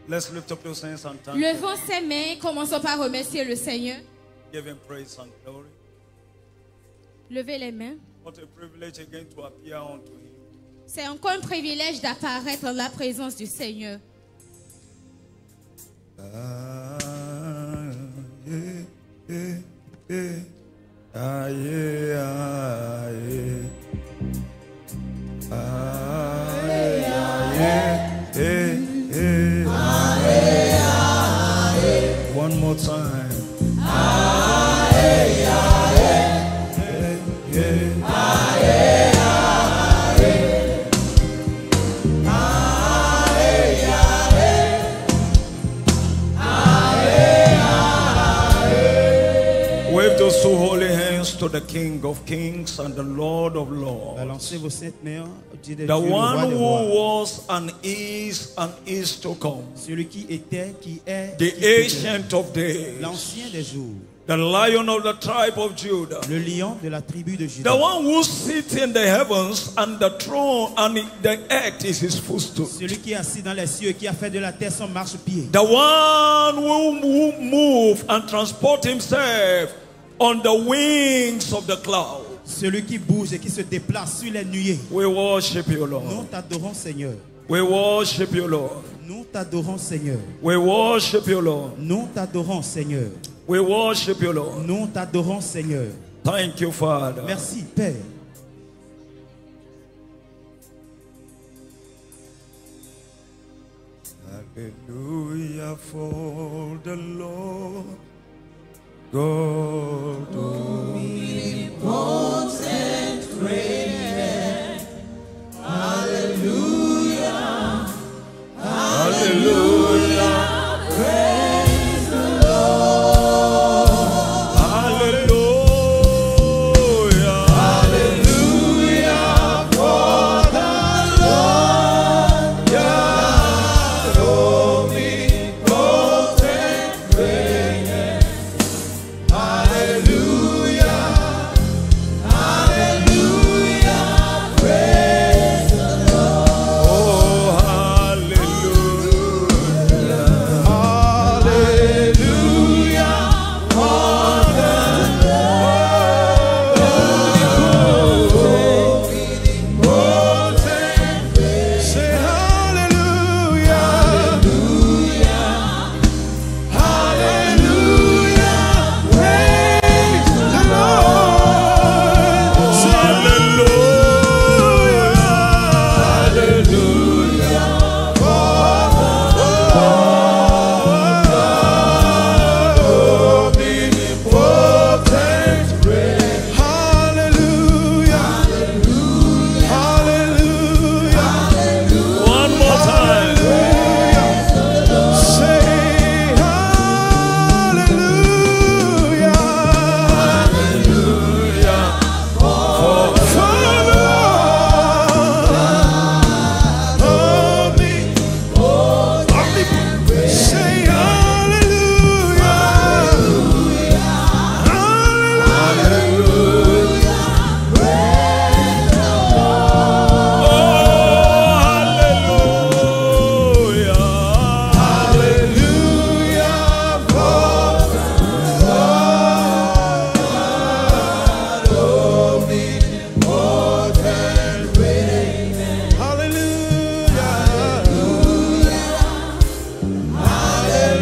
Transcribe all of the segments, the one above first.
Let's lift up those hands and thank Levons ses mains, commençons par remercier le Seigneur. Him. Give Him praise and glory. Levez les mains. What a privilege again to appear unto Him. C'est encore un privilège d'apparaître dans la présence du Seigneur. One more time. Wave those two holy hands to the King of Kings and the Lord of Lords. Balancez vos saintes mains au Dieu des The dieux, le roi one des who rois. was and is to come. Celui qui était, qui est, The qui peut Ancient of Days. être. L'ancien des jours. The Lion of the tribe of Judah. Le lion de la tribu de The Juda. one who sits in the heavens and the throne and the earth is his footstool. Celui qui est assis dans les cieux et qui a fait de la terre son marchepied. The one who moved and transport himself on the wings of the cloud. Celui qui bouge et qui se déplace sur les nuées. We worship you, Nous Lord. t'adorons, Seigneur. We worship you, Lord. Nous t'adorons, Seigneur. We worship you, Lord. Nous t'adorons, Seigneur. We worship you, Lord. Nous t'adorons, Seigneur. Thank you, Father. Merci, Père. Hallelujah for the Lord God omnipotent reigneth. Hallelujah. Hallelujah. Praise the Lord. Hallelujah. Hallelujah for the Lord God omnipotent reigneth. Hallelujah. Hallelujah. Praise the Lord. Oh, hallelujah. Hallelujah. For the Lord omnipotent. Say hallelujah. Hallelujah. Praise the Lord. Say hallelujah. Hallelujah. For the Lord omnipotent reign. Hallelujah. Hallelujah. One more time. Say hallelujah. Hallelujah. For the omnipotent. Say hallelujah.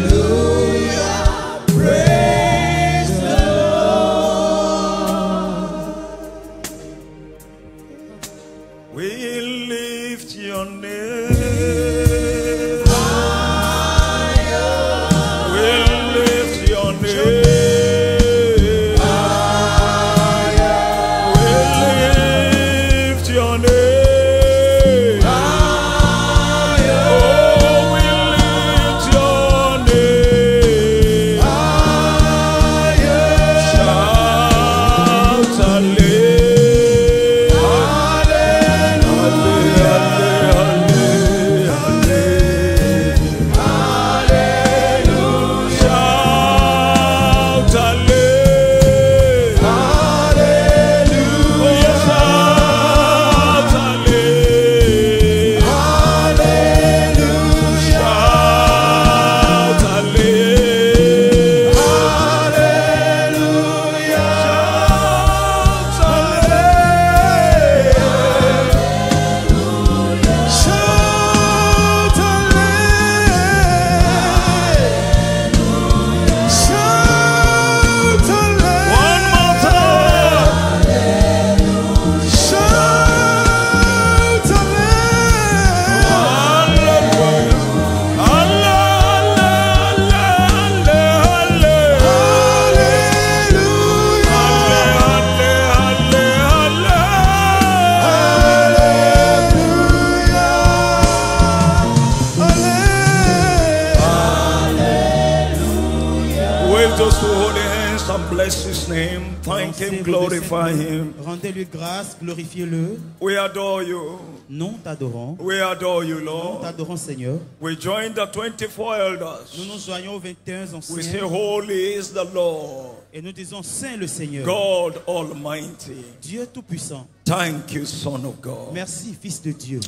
Hallelujah. We lift your name. We lift your name. We lift your name. Oh, we lift your name. Shout hallelujah. bless his name. Thank him, Lancez-le glorify de cette him. main. Rendez-lui grâce, glorifiez-le. We adore you. Nous t'adorons. We adore you, Nous Lord. t'adorons, Seigneur. We join the 24 elders. Nous nous joignons aux 21 We say, anciens holy is the Lord, et nous disons Saint le Seigneur, God Almighty. Dieu Tout-Puissant. Thank you, Son of God. Merci, Fils de Dieu.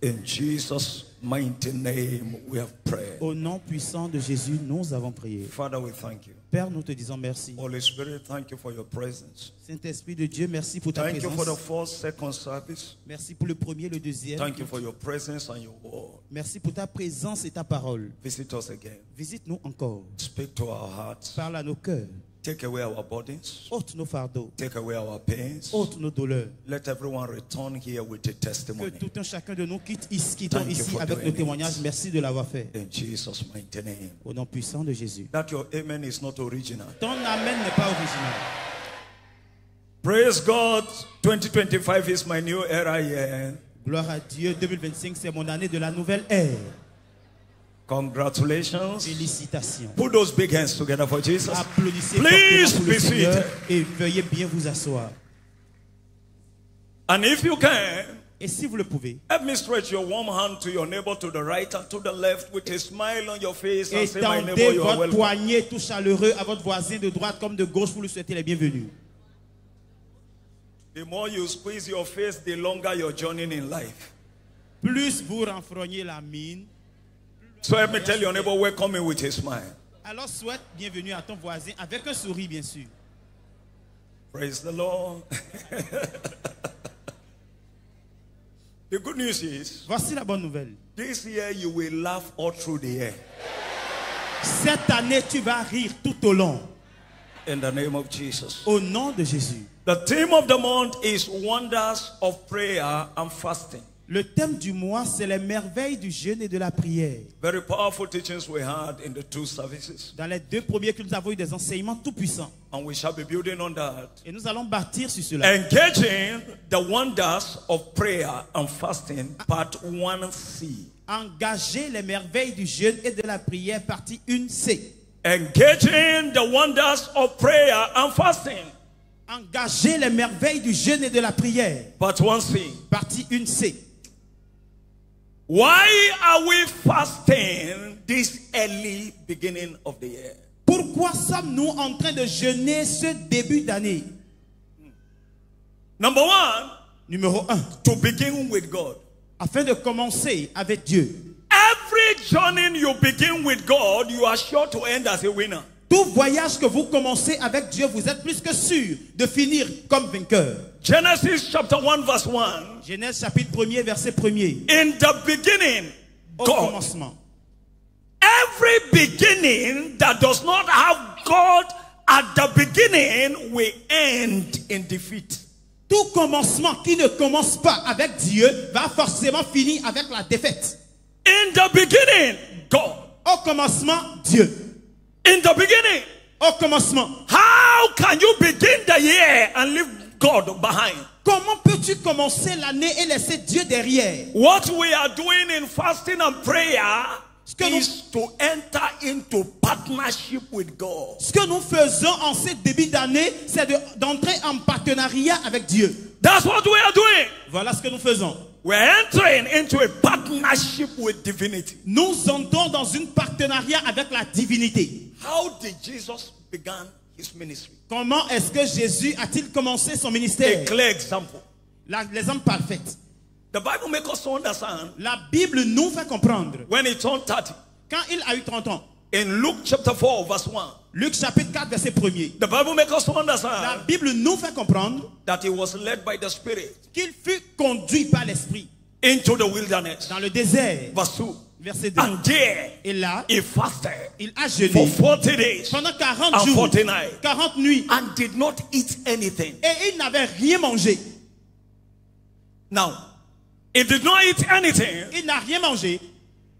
In Jesus' mighty name we have prayed. Au nom puissant de Jésus, nous avons prié. Father, we thank you. Père, nous te disons merci. Holy Spirit, thank you for your presence. Saint-Esprit de Dieu, merci pour ta Thank you for the présence. first, second service. Merci pour le premier et le deuxième. Thank you for your presence and your word. Merci pour ta présence et ta parole. Visit us again. Visite-nous encore. Speak to our hearts. Parle à nos cœurs. Take away our burdens. Ôte nos fardeaux. Take away our pains. Ôte nos douleurs. Let everyone return here with a Que testimony. tout un chacun de nous quittons Thank you ici for avec doing nos it. témoignages. Merci de l'avoir fait. In Jesus' mighty name. Au nom puissant de Jésus. That your amen is not original. Ton amen n'est pas original. Praise God. 2025 is my new era year. Gloire à Dieu. 2025, c'est mon année de la nouvelle ère. Congratulations. Félicitations. Put those big hands together for Jesus. Applaudissez Please fortement pour be le Seigneur seated. et veuillez bien vous asseoir. And if you can, Et si vous le pouvez, help me stretch your warm hand to your neighbor to the right and to the left with a smile on your face and say, my neighbor, étendez you are votre welcome. poignet tout chaleureux à votre voisin de droite comme de gauche pour lui souhaiter les bienvenus. The more you squeeze your face, the longer your journey in life. Plus vous renfrognez la mine, So let me tell your neighbor, welcome me with a smile. alors souhaite bienvenue à ton voisin avec un sourire bien sûr. Praise the Lord. The good news is, Voici la bonne nouvelle. this year you will laugh all through the year. Cette année, tu vas rire tout au long. In the name of Jesus. Au nom de Jésus. The theme of the month is wonders of prayer and fasting. Le thème du mois, c'est les merveilles du jeûne et de la prière. Very powerful teachings we had in the two services. Dans les deux premiers que nous avons eu des enseignements tout puissants. And we shall be building on that. Et nous allons bâtir sur cela. Engaging the wonders of prayer and fasting, part 1C. Engager les merveilles du jeûne et de la prière, partie 1C. Engaging the wonders of prayer and fasting, Engager les merveilles du jeûne et de la prière, part 1C. partie 1C. Why are we fasting this early beginning of the year? Pourquoi sommes-nous en train de jeûner ce début d'année? Number one, Numéro 1. to begin with God. Afin de commencer avec Dieu. Every journey you begin with God, you are sure to end as a winner. Tout voyage que vous commencez avec Dieu, vous êtes plus que sûr de finir comme vainqueur. Genesis chapter 1 verse 1. Genèse chapitre 1er, verset 1er. In the beginning, Au God. commencement. Every beginning that does not have God at the beginning will end in defeat. Tout commencement qui ne commence pas avec Dieu va forcément finir avec la défaite. In the beginning, God. Au commencement, Dieu. In the beginning. Au commencement. How can you begin the year and leave God behind? Comment peux-tu commencer l'année et laisser Dieu derrière? What we are doing in fasting and prayer que nous- is to enter into partnership with God. Ce que nous faisons en ce début d'année, c'est d'entrer en partenariat avec Dieu. That's what we are doing. Voilà ce que nous faisons. We're entering into a partnership with divinity. Nous entrons dans une partenariat avec la divinité. How did Jesus begin his ministry? Comment est-ce que Jésus a-t-il commencé son A ministère? clear example. L'exemple parfait. The Bible makes us understand La Bible nous fait comprendre. when he turned 30. Quand il a eu 30 ans, In Luke chapter 4 verse 1. Luc chapitre 4, verset 1er. The Bible makes us La understand Bible nous fait comprendre that he was led by the Spirit qu'il fut conduit par l'Esprit into the wilderness. dans le désert. Verse 2. Verset 2. And there Et là, he fasted il a for jeûné 40 days pendant 40 and jours, 40 nights 40 nuits, and did not eat anything. et il n'avait rien mangé. Now, he did not eat anything. Il n'a rien mangé.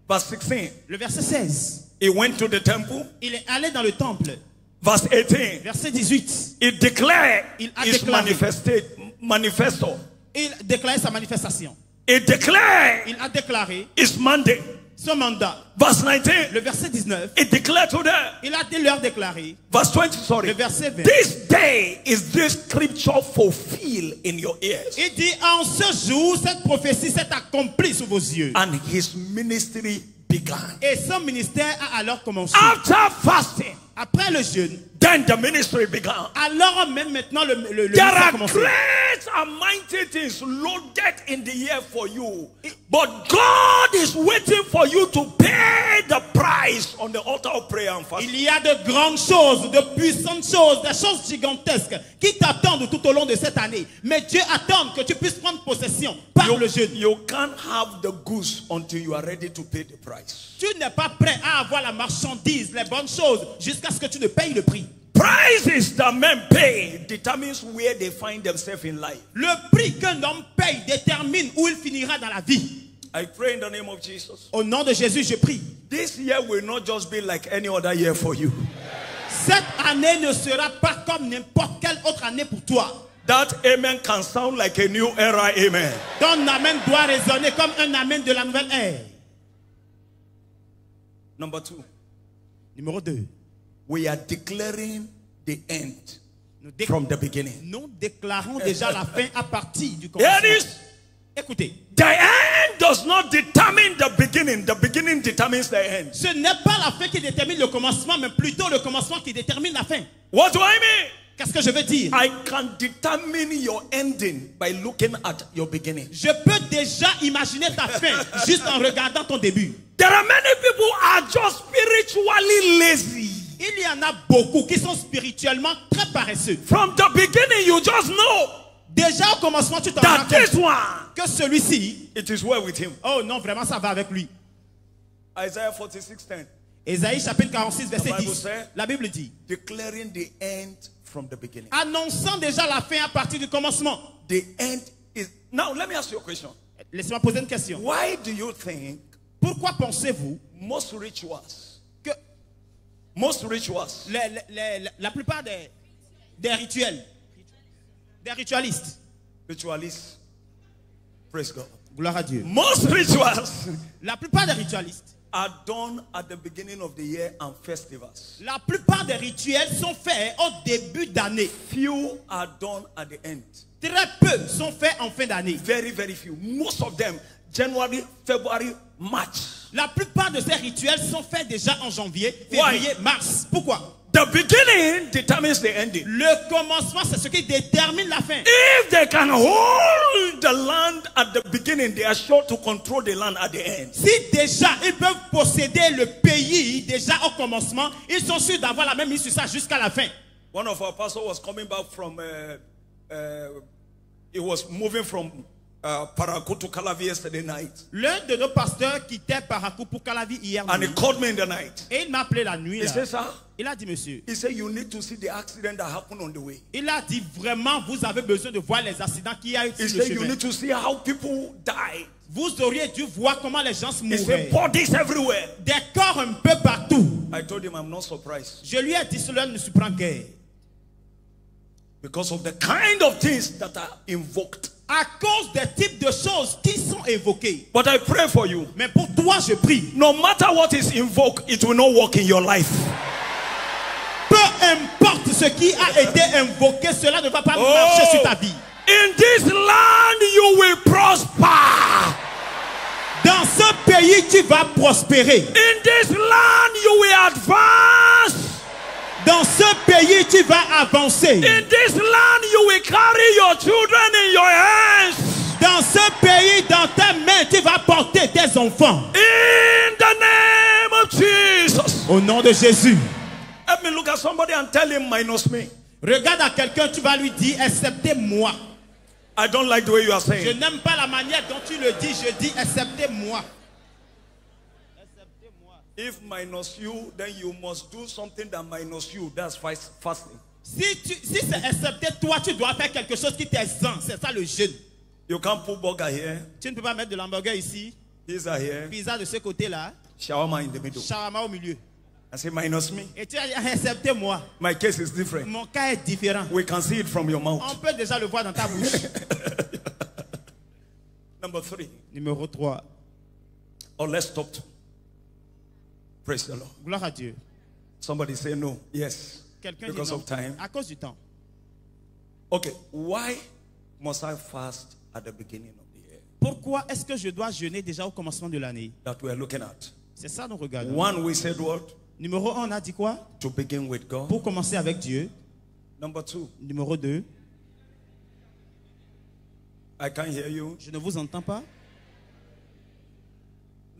Verse 16. Le verset 16. He went to the temple. Il est allé dans le temple. Verse 18. Verset 18. He declared Il a his déclaré. manifesto. Il déclarait sa manifestation. He declared Il a déclaré his mandate. Son mandat. Verse 19. Le verset 19. It declared to them. Il a leur déclaré. Verse 20, sorry. Le verset 20. This day is this scripture fulfilled in your ears. Il dit, en ce jour, cette prophétie s'est accomplie sous vos yeux. And his ministry began. Et son ministère a alors commencé. After fasting, Après le jeûne, then the ministry began. alors même maintenant le There ministère a are commencé. great and mighty things loaded in the air for you. But God is waiting for you to pay the price on the altar of prayer and fasting. Il y a de grandes choses, de puissantes choses, des choses gigantesques qui t'attendent tout au long de cette année. Mais Dieu attend que tu puisses prendre possession par le jeûne. You can't have the goods until you are ready to pay the price. Tu n'es pas prêt à avoir la marchandise, les bonnes choses, jusqu'à ce que tu ne payes le prix. Prices that men pay determines where they find themselves in life. Le prix qu'un homme paye détermine où il finira dans la vie. I pray in the name of Jesus. Au nom de Jésus, je prie. This year will not just be like any other year for you. Cette année ne sera pas comme n'importe quelle autre année pour toi. That amen can sound like a new era, amen. Ton amen doit résonner comme un amen de la nouvelle ère. Number 2. Numéro 2. We are declaring the end Nous, from the beginning. nous déclarons déjà la fin à partir du Here commencement. it is. Écoutez, The end does not determine the beginning. The beginning determines the end. ce n'est pas la fin qui détermine le commencement, mais plutôt le commencement qui détermine la fin. What do I mean? Qu'est-ce que je veux dire? I can determine your ending by looking at your beginning. Je peux déjà imaginer ta fin juste en regardant ton début. There are many people who are just spiritually lazy. Il y en a beaucoup qui sont spirituellement très paresseux. From the beginning, you just know Déjà au commencement, tu t'en rends that this compte one, que celui-ci, it is well with him. oh non, vraiment ça va avec lui. Isaiah 46:10, Ésaïe chapitre 46, verset The Bible 10. says- La Bible dit, declaring the end from the beginning. annonçant déjà la fin à partir du commencement. The end is... Now, let me ask you a question. Laissez-moi poser une question. Why do you think Pourquoi pensez-vous most rituals, que la plupart des rituels, des ritualistes, ritualists, praise God, gloire à Dieu, most rituals la plupart des ritualistes, are done at the beginning of the year and festivals. la plupart des rituels sont faits au début d'année. Few are done at the end. Très peu sont faits en fin d'année. Very, very few. Most of them, January, February, March. La plupart de ces rituels sont faits déjà en janvier, février, mars. Pourquoi? The beginning determines the ending. Le commencement, c'est ce qui détermine la fin. If they can hold the land at the beginning, they are sure to control the land at the end. Si déjà ils peuvent posséder le pays déjà au commencement, ils sont sûrs d'avoir la même mise sur ça jusqu'à la fin. One of our pastors was coming back from, he was moving from Parakou to Calavi yesterday night. L'un de nos pasteurs quittait Parakou pour Calavi hier And he nuit. called me in the night. Et il m'a appelé la nuit. He Là. said, sir, Il a dit, monsieur, he said, you need to see the accident that happened on the way. il a dit vraiment, vous avez besoin de voir les accidents qu'il y a eu He sur le said, you chemin. need to see how people die. Vous auriez dû voir comment les gens se He said, mouraient. bodies everywhere. Des corps un peu partout. I told him I'm not surprised Je lui ai dit, cela ne me surprend guère. because of the kind of things that are invoked. À cause des types de choses qui sont évoquées. But I pray for you. Mais pour toi, je prie. No matter what is invoked, it will not work in your life. Peu importe ce qui a été invoqué, cela ne va pas marcher sur ta vie. In this land you will prosper. Dans ce pays, tu vas prospérer. In this land you will advance. Dans ce pays, tu vas avancer. In this land you will carry your children in your hands. Dans ce pays, dans tes mains, tu vas porter tes enfants. In the name of Jesus. Au nom de Jésus. Let me look at somebody and tell him minus me. Regarde à quelqu'un, tu vas lui dire, excepté moi. I don't like the way you are Je saying. n'aime pas la manière dont tu le dis. Je dis, excepté moi. If minus you, then you must do something that minus you. That's fasting. Si c'est excepté toi, tu dois faire quelque chose qui t'exempte. C'est ça le jeûne. You can't put burger here, Tu ne peux pas mettre de l'hamburger ici, pizza here, pizza de ce côté-là, shawarma in the middle. shawarma au milieu. I say minus me. Et tu as dit, excepté moi. My case is different. Mon cas est différent. We can see it from your On mouth. peut déjà le voir dans ta bouche. Number 3. Numéro 3. Or let's stop. Praise the Lord. Gloire à Dieu. Somebody say no. Yes. Quelqu'un dit Because non. of time. À cause du temps. Okay. Why must I fast at the beginning of the year? Pourquoi est-ce que je dois jeûner déjà au commencement de l'année? That we are looking at. C'est ça nous regardons. One, we said what? Numéro 1, on a dit quoi? To begin with God. Pour commencer avec Dieu. Number 2. Numéro 2. I can't hear you. Je ne vous entends pas.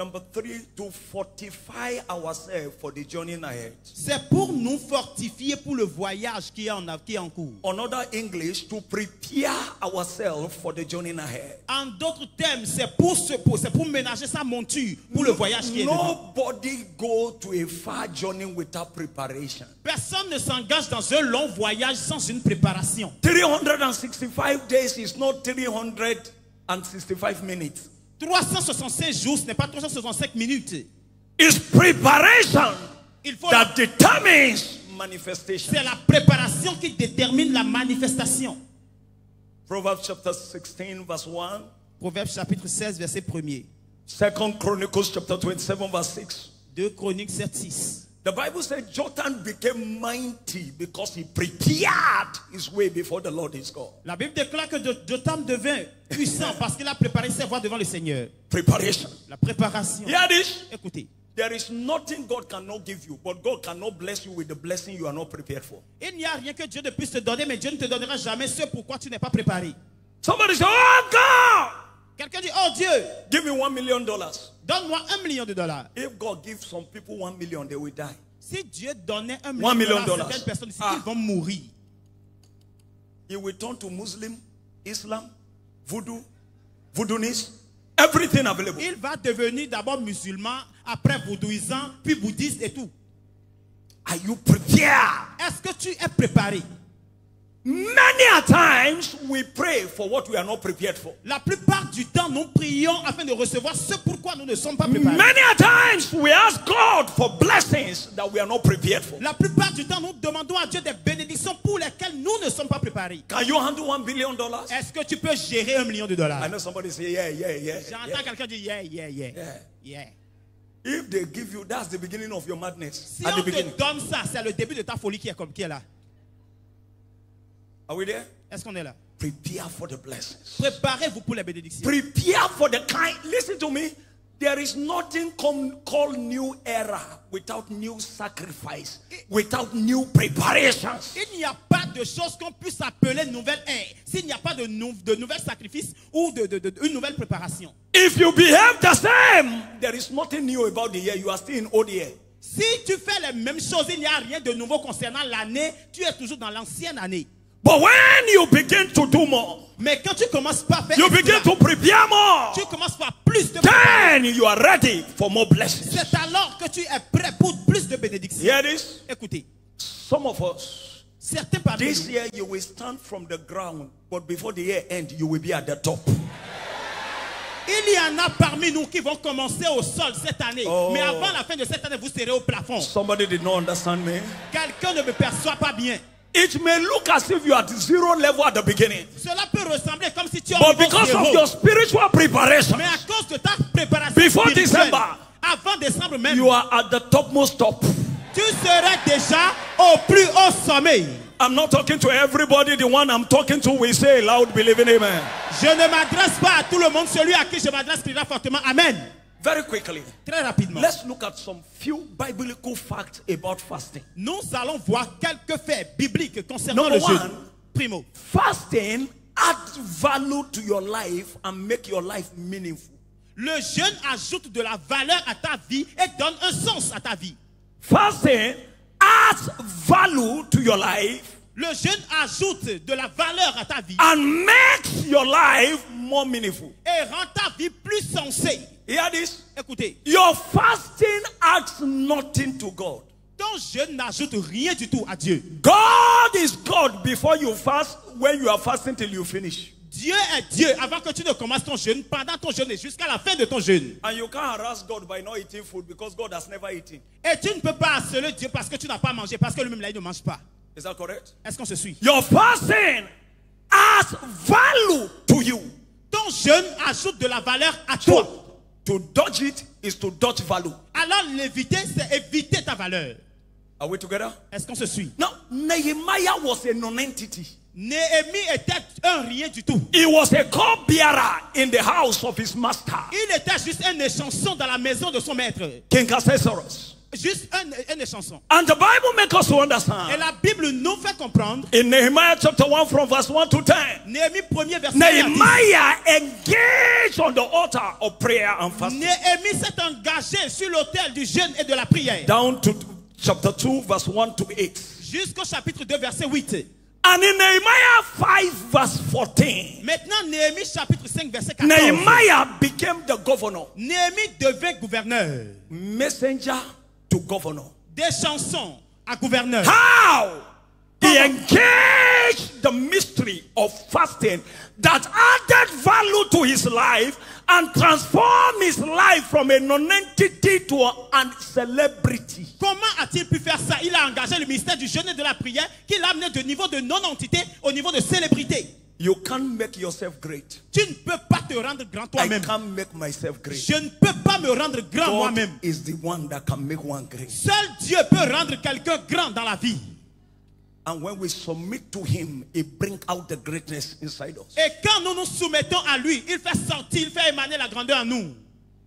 Number 3, to fortify ourselves for the journey ahead. C'est pour nous fortifier pour le voyage qui est en cours. Another English, to prepare ourselves for the journey ahead. En d'autres termes, c'est pour ménager sa monture pour le voyage qui est devant. Nobody go to a far journey without preparation. Personne ne s'engage dans un long voyage sans une préparation. 365 days is not 365 minutes. 365 jours, ce n'est pas 365 minutes. It's preparation Il faut that determines manifestation. C'est la préparation qui détermine la manifestation. Proverbs chapter 16 verse 1. Proverbes chapitre 16 verset 1er. 2 Chronicles chapter 27 verse 6. 2 Chroniques 7, 6. The Bible said Jotham became mighty because he prepared his way before the Lord his God. La Bible déclare que Jotham devint puissant parce qu'il a préparé ses voies devant le Seigneur. Preparation. La préparation. Hear this? Écoutez, There is nothing God cannot give you, but God cannot bless you with the blessing you are not prepared for. il n'y a rien que Dieu ne puisse te donner, mais Dieu ne te donnera jamais ce pourquoi tu n'es pas préparé. Somebody say, oh God, Quelqu'un dit, oh Dieu, give me $1 million. donne-moi $1 million. If God gives some people 1 million, they will die. Si Dieu donnait $1 $1 million. million, certaines personnes ici, ils vont mourir. He will turn to Muslim, Islam, voodooist, everything available. Il va devenir d'abord musulman, après vaudouisant, puis bouddhiste et tout. Are you prepared? Est-ce que tu es préparé? Many a times we pray for what we are not prepared for. La plupart du temps, nous prions afin de recevoir ce pourquoi nous ne sommes pas préparés. Many a times we ask God for blessings that we are not prepared for. La plupart du temps, nous demandons à Dieu des bénédictions pour lesquelles nous ne sommes pas préparés. Can you handle $1 billion? Est-ce que tu peux gérer $1 million? I know somebody say, yeah. J'entends quelqu'un dire yeah. If they give you, that's the beginning of your madness. Si At on the beginning. te donne ça, c'est le début de ta folie qui est là. Are we there? Est-ce qu'on est là? Prepare for the blessings. Préparez-vous pour les bénédictions. Prepare for the kind. Listen to me. There is nothing called new era without new sacrifice, without new preparations. Il n'y a pas de chose qu'on puisse appeler nouvelle ère s'il n'y a pas de nouvelles sacrifices ou une nouvelle préparation. If you behave the same, there is nothing new about the year. You are still in old year. Si tu fais les mêmes choses, il n'y a rien de nouveau concernant l'année. Tu es toujours dans l'ancienne année. But when you begin to do more, Mais quand tu commences par faire you begin to prepare more, tu commences par plus de préparer. then you are ready for more blessings. C'est alors que tu es prêt pour plus de bénédictions. Hear this? Écoutez, Some of us, certains parmi this nous, year you will stand from the ground, but before the year end, you will be at the top. il y en a parmi nous qui vont commencer au sol cette année. Oh. Mais avant la fin de cette année, vous serez au plafond. Somebody did not understand me. Quelqu'un ne me perçoit pas bien. It may look as if you are at zero level at the beginning, Cela peut ressembler comme si tu es au but niveau because of zéro. your spiritual preparation, Mais à cause de ta préparation Before spirituelle, December, avant décembre même, you are at the topmost top. tu serais déjà au plus haut sommet. I'm not talking to everybody. The one I'm talking to will say loud, believing amen. Je ne m'adresse pas à tout le monde. Celui à qui je m'adresse criera fortement Amen. Very quickly, Très rapidement. let's look at some few biblical facts about fasting. Nous allons voir quelques faits bibliques concernant Number le jeûne. one. Primo, Fasting adds value to your life and make your life meaningful. le jeûne ajoute de la valeur à ta vie et donne un sens à ta vie. Fasting adds value to your life Le jeûne ajoute de la valeur à ta vie and makes your life more meaningful. et rend ta vie plus sensée. Hear this? Écoutez, Your fasting adds nothing to God. ton jeûne n'ajoute rien du tout à Dieu. God is God before you fast, when you are fasting till you finish. Dieu est Dieu avant que tu ne commences ton jeûne, pendant ton jeûne et jusqu'à la fin de ton jeûne. And you can't harass God by not eating food because God has never eaten. Et tu ne peux pas harceler Dieu parce que tu n'as pas mangé, parce que lui-même là, il ne mange pas. Is that correct? Est-ce qu'on se suit? Your fasting adds value to you. Ton jeûne ajoute de la valeur à toi. To dodge it is to dodge value. Alors l'éviter, c'est éviter ta valeur. Are we together? Est-ce qu'on se suit? Now, Nehemiah was a non-entity. Néhémie était un rien du tout. He was a cupbearer in the house of his master, Il était juste un échanson dans la maison de son maître. King Ahasuerus. Juste un échanson. And the Bible makes us to Et understand la Bible nous fait comprendre. in Nehemiah chapter 1 from verse 1 to 10. Néhémie 1er verset 1 à 10. Nehemiah engaged on the altar of prayer and fasting. Néhémie s'est engagé sur l'autel du jeûne et de la prière. Down to chapter 2 verse 1 to 8. Jusqu'au chapitre 2 verset 8. And in Nehemiah 5 verse 14, Maintenant Néhémie chapitre 5 verset 14. Nehemiah became the governor, Néhémie devint gouverneur. messenger to governor. Des chansons à gouverneur. How? He engaged the mystery of fasting that added value to his life and transformed his life from a non-entity to a celebrity. Comment a-t-il pu faire ça? Il a engagé le ministère du jeûne et de la prière qui l'a amené de niveau de non-entité au niveau de célébrité. You can't make yourself great. Tu ne peux pas te rendre grand I toi-même. can't make myself great. Je ne peux pas me rendre grand God moi-même. is the one that can make one great. Seul Dieu peut rendre quelqu'un grand dans la vie. And when we submit to him, he brings out the greatness inside us. Et quand nous nous soumettons à lui, il fait sortir, il fait émaner la grandeur en nous.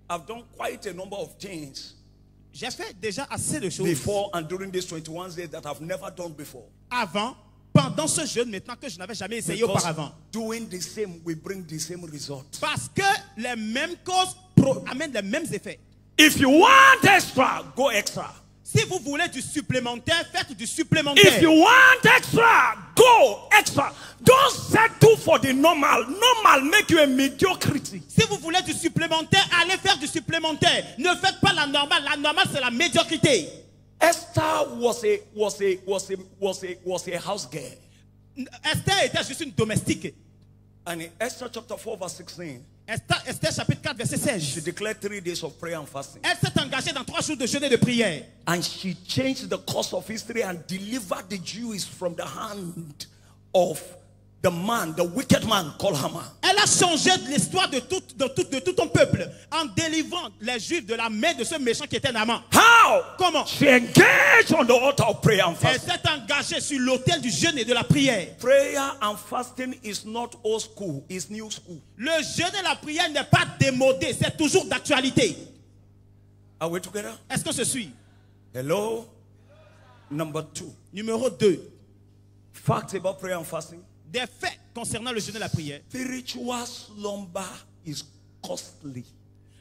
I've done quite a number of things J'ai fait déjà assez de choses before and during these 21 days that I've never done before. avant, pendant ce jeûne maintenant que je n'avais jamais essayé Because auparavant. doing the same will bring the same result. Parce que les mêmes causes amènent les mêmes effets. If you want extra, go extra. Si vous voulez du supplémentaire, faites du supplémentaire. If you want extra, go extra. Don't settle for the normal. Normal make you a mediocrity. Si vous voulez du supplémentaire, allez faire du supplémentaire. Ne faites pas la normale. La normale, c'est la médiocrité. Esther was a house girl. Esther était juste une domestique. And in Esther chapter 4 verse 16, Esther chapitre 4 verset she 16. declared 3 days of prayer and fasting. Elle s'est engagée dans 3 jours de jeûne et de prière. And she changed the course of history and delivered the Jews from the hand of the man, the wicked man called Haman. Elle a changé l'histoire de tout ton peuple en délivrant les Juifs de la main de ce méchant qui était Naman. How? Comment? She engaged on the altar of prayer and Elle fasting. s'est engagée sur l'autel du jeûne et de la prière. Prayer and fasting is not old school, it's new school. Le jeûne et la prière n'est pas démodé, c'est toujours d'actualité. Are we together? Est-ce qu'on se suit? Hello? Number 2. Numéro 2. Facts about prayer and fasting. Des faits concernant le jeûne et la prière. Spiritual slumber is costly.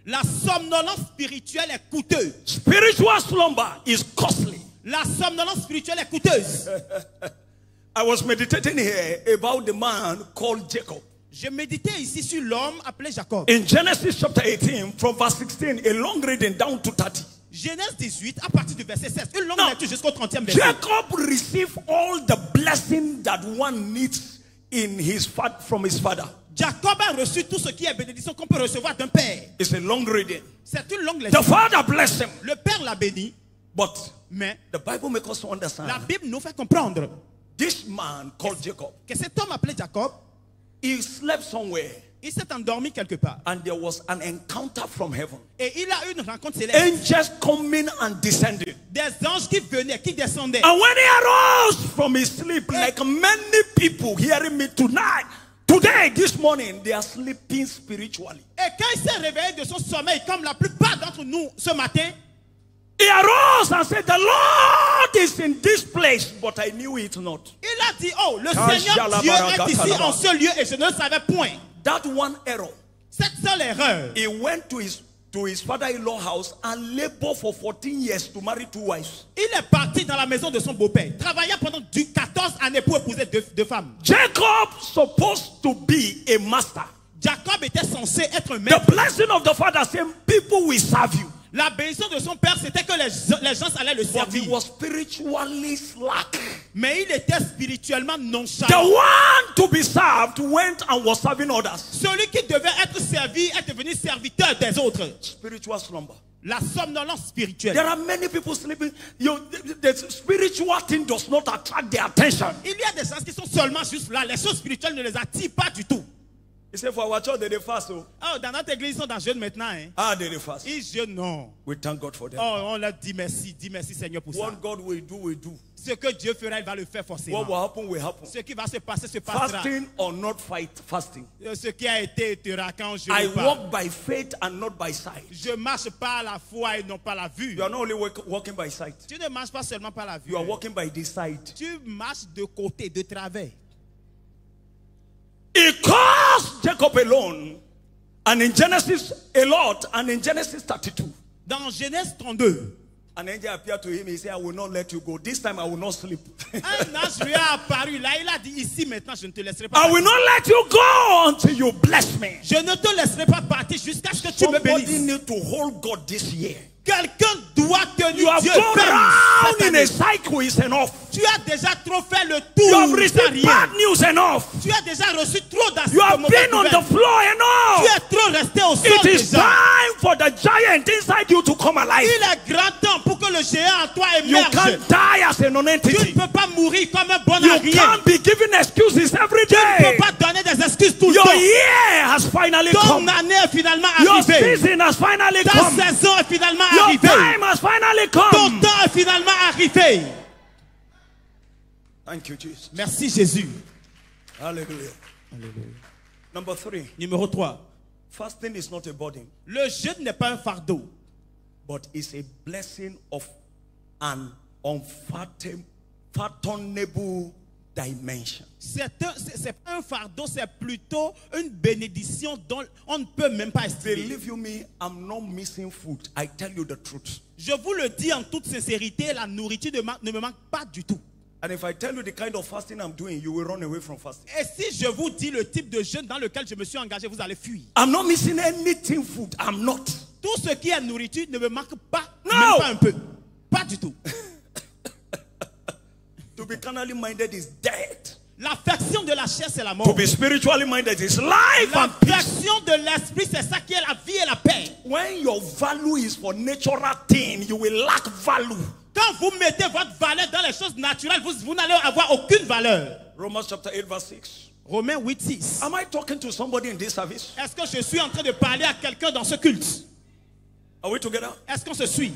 La somnolence spirituelle est coûteuse. Spiritual slumber is costly. La somnolence spirituelle est coûteuse. I was meditating here about the man called Jacob. Je méditais ici sur l'homme appelé Jacob. In Genesis chapter 18, from verse 16, a long reading down to 30. Genèse 18, à partir du verset 16. Une longue Now, lecture jusqu'au 30e verset. Jacob received all the blessing that one needs from his father. Jacob a reçu tout ce qui est bénédiction qu'on peut recevoir d'un père. It's a long reading. C'est une longue The lecture. father blessed him. Le père l'a béni, But mais the Bible makes us la understand Bible nous fait comprendre this man called Jacob, que cet homme appelé Jacob, he slept somewhere il s'est endormi quelque part. and there was an encounter from heaven. Et il a eu une rencontre céleste. Angels coming and descending. Des anges qui venaient, qui descendaient. And when he arose from his sleep, like many people hearing me today, this morning, they are sleeping spiritually. Et quand il s'est réveillé de son sommeil, comme la plupart d'entre nous ce matin, He arose and said, the Lord is in this place, but I knew it not. il a dit, oh, le Seigneur Dieu est ici en ce lieu et je ne le savais point. That one error, Cette seule erreur, he went to his father-in-law house and labored for 14 years to marry 2 wives. il est parti dans la maison de son beau-père, travailla pendant 14 années pour épouser deux femmes. Jacob supposed to be a master. Jacob était censé être un The maître. blessing of the father saying, people will serve you. La bénédiction de son père, c'était que les gens allaient le But he servir. was spiritually slack. Mais il était spirituellement The nonchalant. one to be served went and was serving others. Celui qui devait être servi est devenu serviteur des autres. Spiritual slumber. La somnolence spirituelle. There are many people sleeping. The spiritual thing does not attract their attention. Il y a des gens qui sont seulement juste là. Les choses spirituelles ne les attirent pas du tout. He said, for our church, they fast. Oh, dans notre église, ils sont dans jeûne maintenant. Hein? Ah, they fast. Ils jeûnent, non. We thank God for them. Oh, on leur dit merci Seigneur pour ça. What God will do, we do. Ce que Dieu fera, il va le faire forcément. What will happen, will happen. Ce qui va se passer, se passera. Fasting or not fasting. Ce qui a été te quand je I ne pas. walk by faith and not by sight. Je marche par la foi et non par la vue. You are not only walking by sight. Tu ne marches pas seulement par la vue. You are walking by this side. Tu marches de côté, de travers. He calls Jacob alone, and in Genesis a lot, and in Genesis 32. Dans Genèse 32, an angel appeared to him. He said, I will not let you go. This time I will not sleep. un ange lui a apparu. Là, il a dit, ici maintenant, je ne te laisserai pas I partir. will not let you go until you bless me. Je ne te laisserai pas partir jusqu'à ce que tu me Somebody bénisses. need to hold God this year. Quelqu'un doit You tenir have Dieu gone ferme round cette in a année. cycle is enough. Tu as déjà trop fait le You have tour sans received rien. bad news enough. Tu as déjà reçu trop You have d'assistants. been on the floor Tu enough. es trop resté au sol It is déjà. time for the giant inside you to come alive. Il est grand temps pour que le géant en toi You émerge. can't die as a Tu ne non-entity. peux pas mourir comme un bon à You rien. can't be giving excuses every Tu ne day. peux pas donner des excuses tout le Your temps. year has finally Ton come. année est finalement Your arrivée. season has finally Ta come. saison est finalement Your arrivée. time has finally Ton come. temps est finalement arrivé. Thank you, Jesus. Merci Jésus. Hallelujah. Number 3. Numéro 3. Fasting is not a burden, Le jeûne n'est pas un fardeau, but it's a blessing of an unfathomable dimension. c'est pas un fardeau, c'est plutôt une bénédiction dont on ne peut même pas estimer. Believe you me, I'm not missing food. I tell you the truth. Je vous le dis en toute sincérité, la nourriture ne me manque pas du tout. And if I tell you the kind of fasting I'm doing, you will run away from fasting. Et si je vous dis le type de jeûne dans lequel je me suis engagé, vous allez fuir. I'm not missing anything food. I'm not. Tout ce qui est nourriture ne me manque pas, No. même pas un peu. Pas du tout. To be carnally minded is death. L'affection de la chair, c'est la To mort. be spiritually minded is life and peace. L'affection de l'esprit, c'est ça qui est la vie et la paix. When your value is for natural thing, you will lack value. Quand vous mettez votre valeur dans les choses naturelles, vous n'allez avoir aucune valeur. Romans chapter 8 verse 6. Romains 8, 6. Am I talking to somebody in this service? Est-ce que je suis en train de parler à quelqu'un dans ce culte? Are we together? Est-ce qu'on se suit?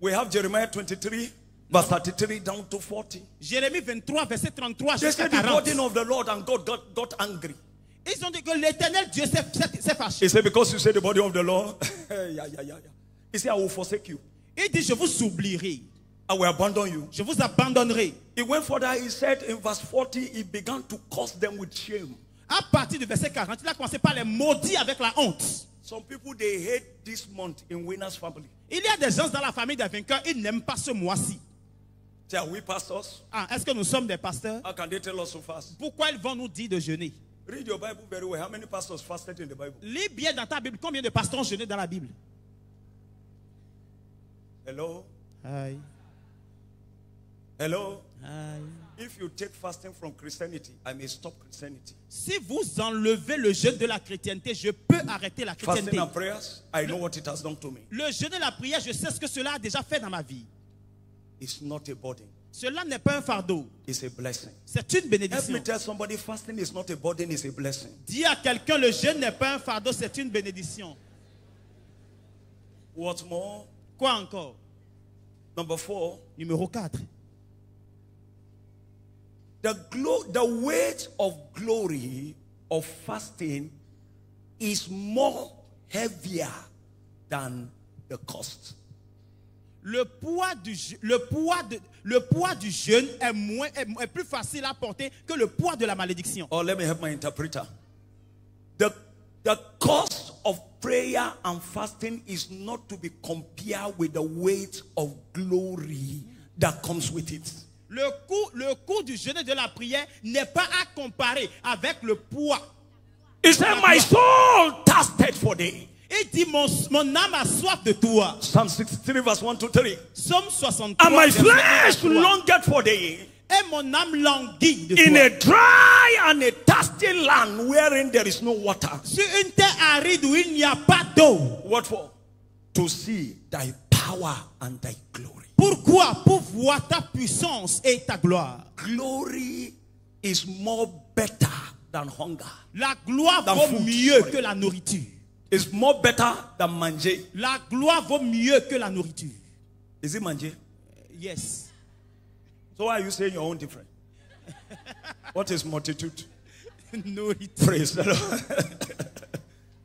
We have Jeremiah 23 verse 33 down to 40. Jérémie 23, verset 33 They jusqu'à said the 40. burden of the Lord, and God got angry. Ils ont dit que l'éternel Dieu s'est fâché. He said, because you say the body of the Lord, yeah. He said, I will forsake you. Il dit, je vous oublierai. I will abandon you. Je vous abandonnerai. He went further, he said in verse 40, he began to curse them with shame. À partir du verset 40, il a commencé par les maudits avec la honte. Some people, they hate this month in Winner's family. Il y a des gens dans la famille des vainqueurs, ils n'aiment pas ce mois-ci. Say, are we pastors? Ah, est-ce que nous sommes des pasteurs? How can they tell us so fast? Pourquoi ils vont nous dire de jeûner? Read your Bible very well. How many pastors fasted in the Bible? Lis bien dans ta Bible. Combien de pasteurs ont jeûné dans la Bible? Hello? Aïe. Hello? Aïe. If you take fasting from Christianity, I may stop Christianity. Si vous enlevez le jeûne de la chrétienté, je peux arrêter la chrétienté. Fasting and prayers, I know what it has done to me. Le jeûne et la prière, je sais ce que cela a déjà fait dans ma vie. It's not a burden. Cela n'est pas un fardeau, It's a blessing. c'est une Help bénédiction. me tell somebody, fasting is not a burden, it's a blessing. Dis à quelqu'un, le jeûne n'est pas un fardeau, c'est une bénédiction. What more? Quoi encore? Number 4. Numéro 4. The weight of glory of fasting is more heavier than the cost. Le poids du jeûne est plus facile à porter que le poids de la malédiction. Or let me help my interpreter. The cost of prayer and fasting is not to be compared with the weight of glory that comes with it. Le coût du jeûne et de la prière n'est pas à comparer avec le poids. He said, my soul thirsted for thee. Il dit, mon âme a soif de toi. Psalm 63 verse 1 to 3. Psaume 63. And my verset 1 à flesh 3. longed for thee Et mon âme languit de in toi. a dry and a thirsty land wherein there is no water. Sur une terre aride où il n'y a pas d'eau. What for? To see thy power and thy glory. Pourquoi? Pour voir ta puissance et ta gloire. Glory is more better than hunger. La gloire Than vaut food, mieux sorry. que la nourriture. It's more better than manger. La gloire vaut mieux que la nourriture. Is it manger? Yes. So why are you saying your own different? What is multitude? Nourriture. Praise the Lord.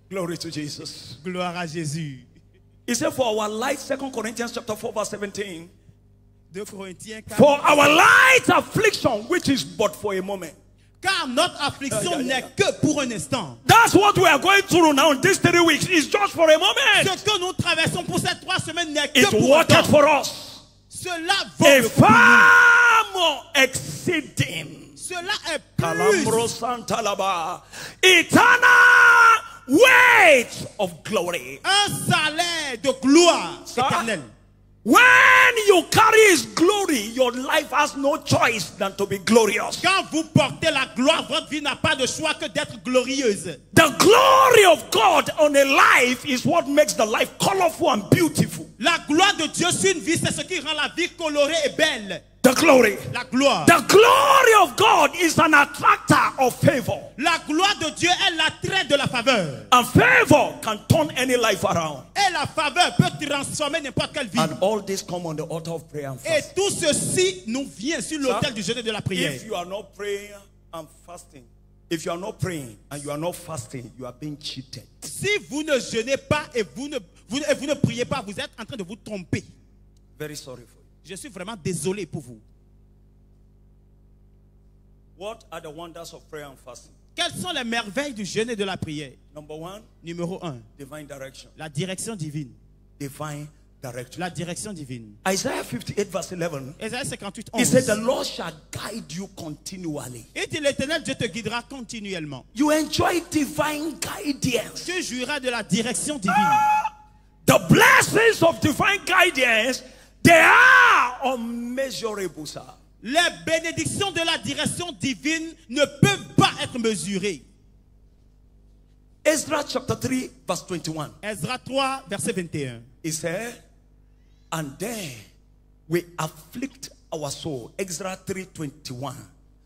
Glory to Jesus. Gloire à Jésus. He said, for our light, 2 Corinthians chapter 4, verse 17. 2 Corinthiens 4. For our light affliction, which is but for a moment. Car notre affliction n'est que pour un instant. That's what we are going through now in these 3 weeks. It's just for a moment. Ce que nous traversons pour ces 3 semaines n'est que It pour un worked temps. for us. Cela vaut A le coup pour nous. far more exceeding. Cela est Calambro plus Santalaba. Eternal weight of glory. un salaire de gloire Ça? éternelle. When you carry his glory, your life has no choice than to be glorious. Quand vous portez la gloire, votre vie n'a pas de choix que d'être glorieuse. The glory of God on a life is what makes the life colorful and beautiful. La gloire de Dieu sur une vie, c'est ce qui rend la vie colorée et belle. The glory. La gloire. The glory of God is an attractor of favor. La gloire de Dieu est l'attrait de la faveur. And favor can turn any life around. Et la faveur peut transformer n'importe quelle vie. And all this come on the altar of prayer and Et fasting. tout ceci nous vient sur l'autel du jeûne et de la prière. If you are not praying and fasting, if you are not praying and you are not fasting, you are being cheated. Si vous ne jeûnez pas et vous ne priez pas, vous êtes en train de vous tromper. Very sorry for you. Je suis vraiment désolé pour vous. What are the wonders of prayer and fasting? Quelles sont les merveilles du jeûne et de la prière? Number 1, Numéro 1, divine direction. la direction divine. Divine direction. La direction divine. Isaiah 58 verse 11. Ésaïe 58, He said, 11. the Lord shall guide you continually. Et dit l'Éternel, Dieu te guidera continuellement. You enjoy divine guidance. Tu jouiras de la direction divine. The blessings of divine guidance, they are unmeasurable, sir. Les bénédictions de la direction divine ne peuvent pas être mesurées. Ezra chapter 3 verse 21. Ezra 3, verset 21. He said, and then we afflict our soul. Ezra 3:21.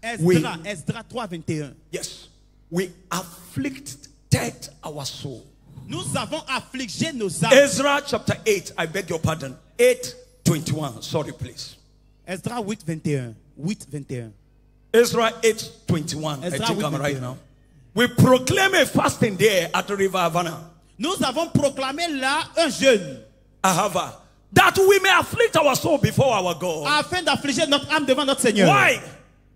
Esdras 3, 21. Yes, we afflicted our soul. Nous avons affligé nos âmes. Ezra chapter 8, I beg your pardon. 8:21. Sorry, please. Esdras 8, 21. 8, 21. Ezra 8:21. I Ezra think I'm 8:21. right now. We proclaim a fasting there at the river Havana. Nous avons proclamé là un jeûne Ahava. That we may afflict our soul before our God. afin d'affliger notre âme devant notre Seigneur. Why?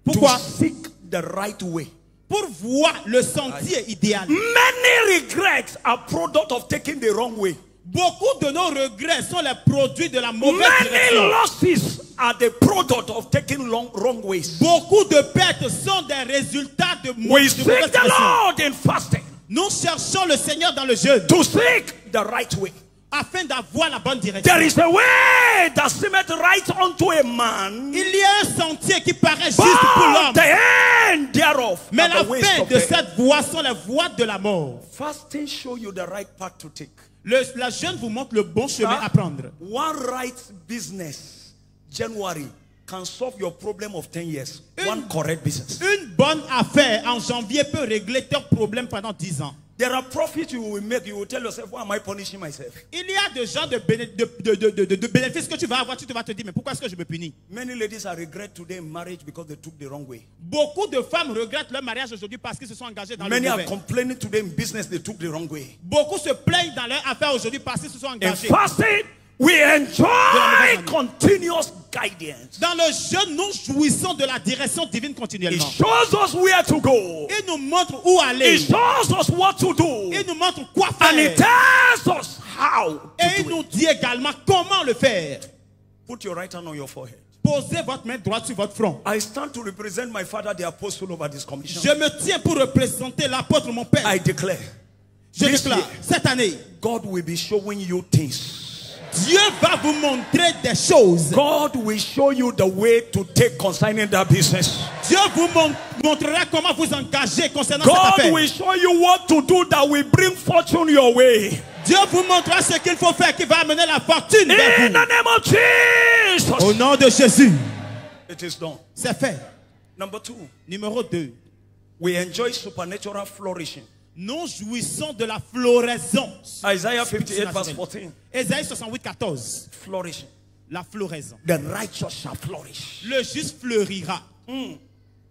Pourquoi? To seek the right way. Pour voir le sentier idéal. Many regrets are product of taking the wrong way. Beaucoup de nos regrets sont les produits de la mauvaise Many direction. losses are the product of taking wrong ways. Beaucoup de pertes sont des résultats de We mauvaise seek direction. the Lord in fasting Nous cherchons le Seigneur dans le jeûne to seek the right way. afin d'avoir la bonne direction. There is a way that seemeth right unto a man, Il y a un sentier qui paraît juste pour but l'homme. the end thereof Mais are la the ways fin of de death. cette voie sont les voies de la mort. Fasting show you the right path to take. La jeûne vous montre le bon chemin à prendre. One right business, January, can solve your problem of 10 years. One correct business. Une bonne affaire en janvier peut régler ton problème pendant 10 ans. There are profits you will make. You will tell yourself, why am I punishing myself? Il y a des gens de bénéfices que tu vas avoir, tu vas te dire, mais pourquoi est-ce que je me punis? Many ladies are regret today in marriage because they took the wrong way. Beaucoup de femmes regrettent leur mariage aujourd'hui parce qu'ils se sont engagés dans le Many are mauvais. complaining today in business they took the wrong way. Beaucoup se plaignent dans leur affaire aujourd'hui parce qu'ils se sont In engagés. fasting, we enjoy continuous guidance. Dans le jeûne, nous jouissons de la direction divine It continuellement. shows us where to go. Il nous montre où aller. It shows us what to do. Il nous montre quoi And it faire. tells us how Et to il do nous it. dit également comment le faire. Put your right hand on your forehead. Posez votre main droite sur votre front. I stand to represent my father, the apostle, over this commission. Je me tiens pour représenter l'apôtre, mon père. I declare, Je this déclare, year, cette année, God will be showing you things. Dieu va vous montrer des choses. God will show you the way to take concerning that business. Dieu vous montrera comment vous engager concernant cette God affaire. will show you what to do that will bring fortune your way. Dieu vous montrera ce qu'il faut faire qui va amener la fortune In vers the vous. name of Jesus. Au nom de Jésus, It is done. c'est fait. Number 2, Numéro 2, We enjoy supernatural flourishing. Nous jouissons de la floraison. Isaiah 58 verse 14. Ésaïe 68, 14. Flourishing. La floraison. The righteous shall flourish. Le juste fleurira.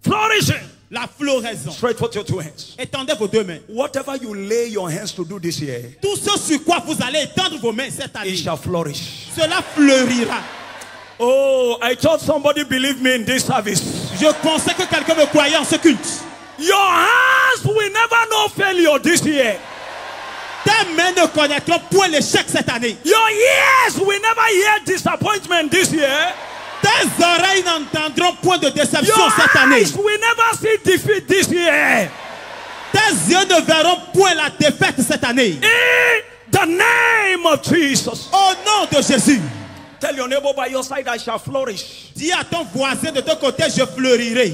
Flourishing. La floraison. Straight forth your two hands. Étendez vos deux mains. Whatever you lay your hands to do this year, Tout ce sur quoi vous allez étendre vos mains cette année, it shall flourish. cela fleurira. Oh, I thought somebody believed me in this service. Je pensais que quelqu'un me croyait en ce culte. Your hands will never know failure this year. Tes mains ne connaîtront point l'échec cette année. Your ears will never hear disappointment this year. Tes oreilles n'entendront point de déception Your cette année. eyes will never see defeat this year. Tes yeux ne verront point la défaite cette année. In the name of Jesus. Au nom de Jésus. Tell your neighbor by your side, I shall flourish. Dis à ton voisin de ton côté, je fleurirai.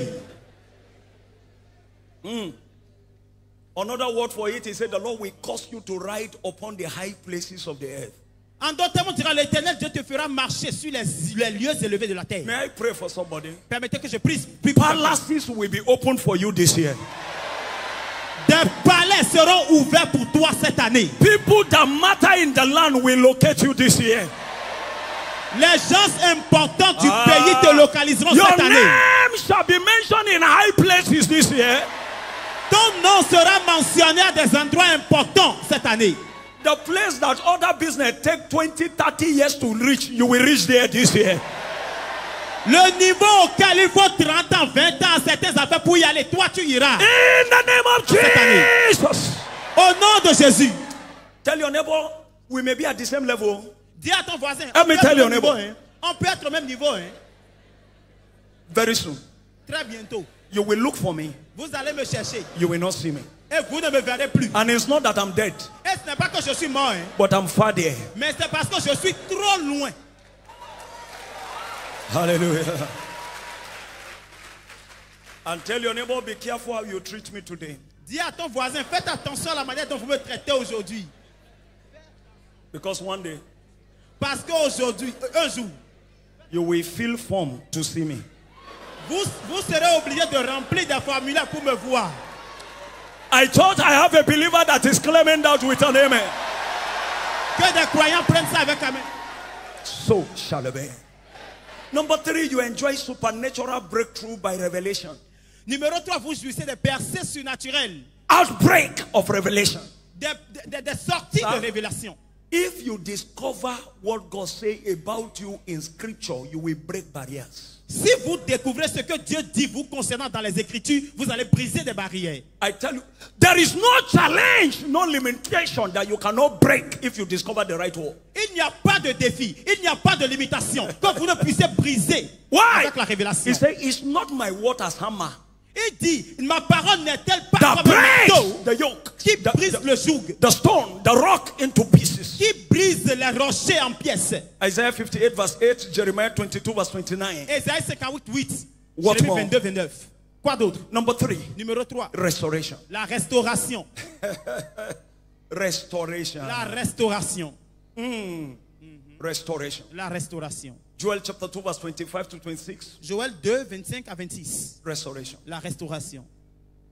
Another word for it, he said, the Lord will cause you to ride upon the high places of the earth. En d'autres termes, on dira, l'Éternel Dieu te fera marcher sur les lieux élevés de la terre. May I pray for somebody? Permettez que je prie. Des Palaces will be open for you this year. palais seront ouverts pour toi cette année. People that matter in the land will locate you this year. Les gens importants du pays te localiseront Your cette année. name shall be mentioned in high places this year. Ton nom sera mentionné à des endroits importants cette année. The place that other business take 20, 30 years to reach, you will reach there this year. Le niveau auquel il faut 30 ans, 20 ans, certaines affaires pour y aller, toi tu iras. In the name of Jesus. Au nom de Jésus. Tell your neighbor, we may be at the same level. Dis à ton voisin, Let me tell your neighbor. On peut être au même niveau. Hein. Very soon, Très bientôt. you will look for me. Vous allez me chercher. You will not see me. Et vous ne me verrez plus. And it's not that I'm dead, Et ce n'est pas que je suis mort. Hein. but I'm far there. Mais c'est parce que je suis trop loin. Hallelujah. And tell your neighbor, be careful how you treat me today. Dis à ton voisin, faites attention à la manière dont vous me traitez aujourd'hui. Because one day, Parce qu'aujourd'hui, un jour, you will feel form to see me. vous serez obligé de remplir des formulaires pour me voir. I thought I have a believer that is claiming that with an amen. Que des croyants prennent ça avec un main. So shall it be. Number 3, you enjoy supernatural breakthrough by revelation. Numéro 3, vous jouissez des percées surnaturelles. Outbreak of revelation. Des sorties Ça. de révélation. If you discover what God says about you in scripture, you will break barriers. Si vous découvrez ce que Dieu dit vous concernant dans les Écritures, vous allez briser des barrières. I tell you, there is no challenge, no limitation that you cannot break if you discover the right word. Il n'y a pas de défi, il n'y a pas de limitation que vous ne puissiez briser Why? avec la révélation. He said, it's not my word as hammer Il dit, ma parole n'est-elle pas that comme un breaks marteau the yoke, qui brise le joug, the stone, the rock into pieces. qui brise les rochers en pièces. Isaiah 58 verse 8, Jeremiah 22 verse 29. Ésaïe 58, 8. What Jérémie more? 22, 29. Quoi d'autre? Number 3, Numéro 3. restoration. La restauration. Restoration. La restauration. Restoration. La restauration. Joel chapter 2 verse 25 to 26. Joël 2, 25 à 26. Restoration. La restauration.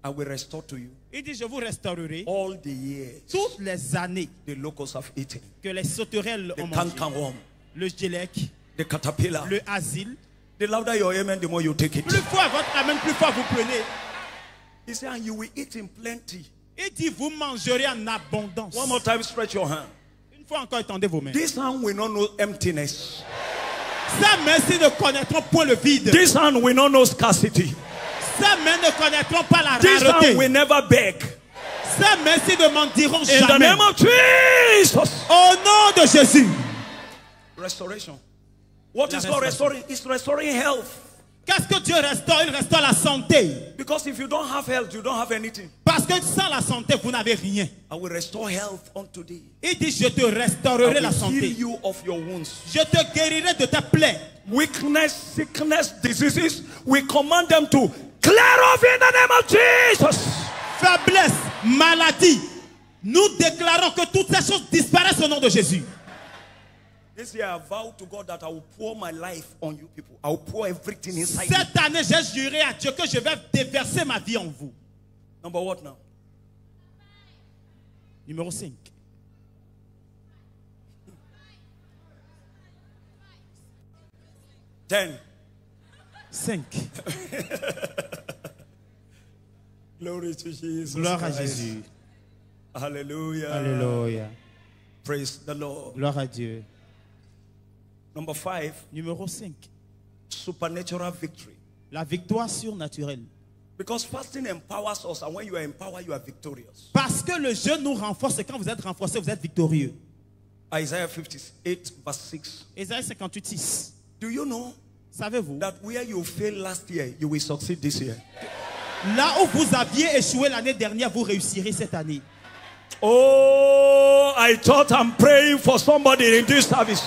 I will restore to you Il dit, je vous restaurerai all the years toutes les années the locusts have eaten, que les sauterelles the ont mangé. cankerworm, Le gélec, the caterpillar. le asile. The louder your amen, the more you take it. Plus fort votre amen, plus fort vous prenez. He said, and you will eat in plenty. Il dit, vous mangerez en abondance. One more time, stretch your hand. Une fois encore, étendez vos mains. This hand will not know emptiness. Ces mains-ci ne connaîtront point le vide. This hand will not know scarcity. Ces mains ne connaîtront pas la This hand rareté. will never beg. Ces mains-ci ne mentiront In the jamais. name of Jesus. Au nom de Jésus. Restoration. What La is God restauration. restoring? It's restoring health. Qu'est-ce que Dieu restaure? Il restaure la santé. Because if you don't have health, you don't have anything. Parce que sans la santé, vous n'avez rien. I will restore health unto thee. Il dit, je te I restaurerai la will heal santé. you of your wounds. Je te guérirai de tes plaies. Weakness, sickness, diseases, we command them to clear off in the name of Jesus. Faiblesse, maladie. Nous déclarons que toutes ces choses disparaissent au nom de Jésus. This year I vow to God that I will pour my life on you people. I will pour everything inside you. Cette année, j'ai juré à Dieu que je vais déverser ma vie en vous. Number what now? Numéro 5. 10. 5. Glory to Jesus. Gloire à Christ. Jésus. Hallelujah. Alléluia. Praise the Lord. Gloire à Dieu. Number 5. Numéro 5. Supernatural victory. La victoire surnaturelle. Because fasting empowers us, and when you are empowered, you are victorious. Parce que le jeûne nous renforce, et quand vous êtes renforcé, vous êtes victorieux. Isaiah 58 verse 6. Ésaïe 58, 6. Do you know Savez-vous? that where you failed last year, you will succeed this year? Là où vous aviez échoué l'année dernière, vous réussirez cette année. Oh, I thought I'm praying for somebody in this service.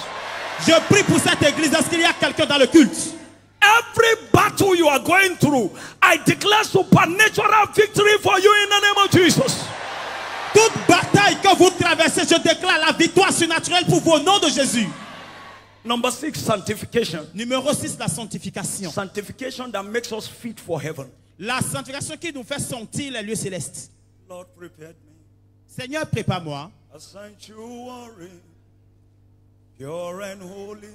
Je prie pour cette église. Est-ce qu'il y a quelqu'un dans le culte? Every battle you are going through, I declare supernatural victory for you in the name of Jesus. Toute bataille que vous traversez, je déclare la victoire surnaturelle pour vous au nom de Jésus. Number 6, sanctification. Numéro 6, la sanctification. Sanctification that makes us fit for heaven. La sanctification qui nous fait sentir les lieux célestes. Lord, prepare me Seigneur, prépare-moi a sanctuary, pure and holy.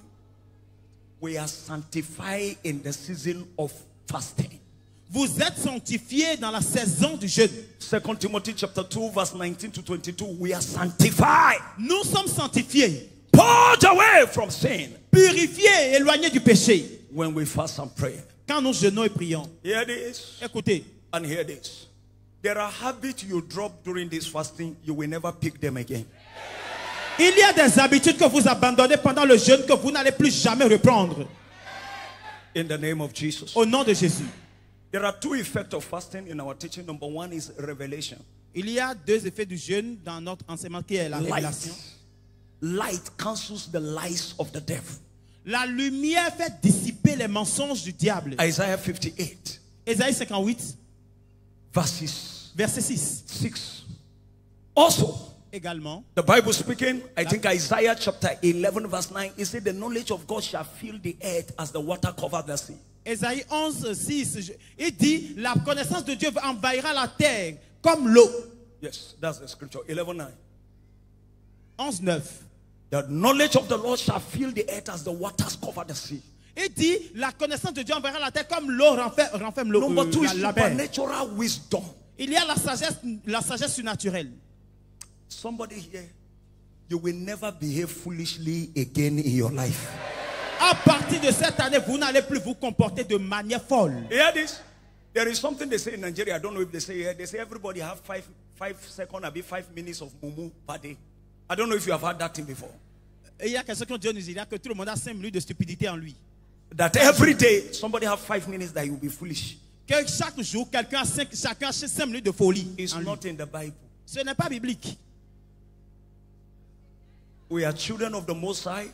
We are sanctified in the season of fasting. Vous êtes sanctifiés dans la saison du jeûne. 2 Timothy chapter 2 verse 19 to 22. We are sanctified. Nous sommes sanctifiés, Purged away from sin purifiés, éloignés du péché. when we fast and pray. Quand nous jeûnons et prions. Hear this Écoutez, and hear this. There are habits you drop during this fasting, you will never pick them again. il y a des habitudes que vous abandonnez pendant le jeûne que vous n'allez plus jamais reprendre. In the name of Jesus. Au nom de Jésus. There are two effects of fasting in our teaching. Number one is revelation. Il y a deux effets du jeûne dans notre enseignement qui est la Light. révélation. Light cancels the lies of the devil. La lumière fait dissiper les mensonges du diable. Isaiah 58 Ésaïe 58, verses verset 6. 6. Also, Également, the Bible speaking, I think Isaiah chapter 11 verse 9, it said the knowledge of God shall fill the earth as the water covers the sea. Ésaïe 11, 6, il dit, la connaissance de Dieu envahira la terre comme l'eau. Yes, that's the scripture. 11:9. 11, 9. The knowledge of the Lord shall fill the earth as the waters cover the sea. Il dit, la connaissance de Dieu envahira la terre comme l'eau renferme l'eau. Number two is La mer. supernatural wisdom. Il y a la sagesse surnaturelle. Somebody here, you will never behave foolishly again in your life. À partir de cette année, vous n'allez plus vous comporter de manière folle. You hear this? There is something they say in Nigeria. I don't know if they say here. They say everybody have 5 seconds, maybe 5 minutes of mumu per day. I don't know if you have heard that thing before. Et il y a quelqu'un qui dit au Nigeria que tout le monde a 5 minutes de stupidité en lui. That every day somebody have 5 minutes that you will be foolish. Que chaque jour, chacun a 5 minutes de folie. It's en lui. not in the Bible. Ce n'est pas biblique. We are children of the Most High.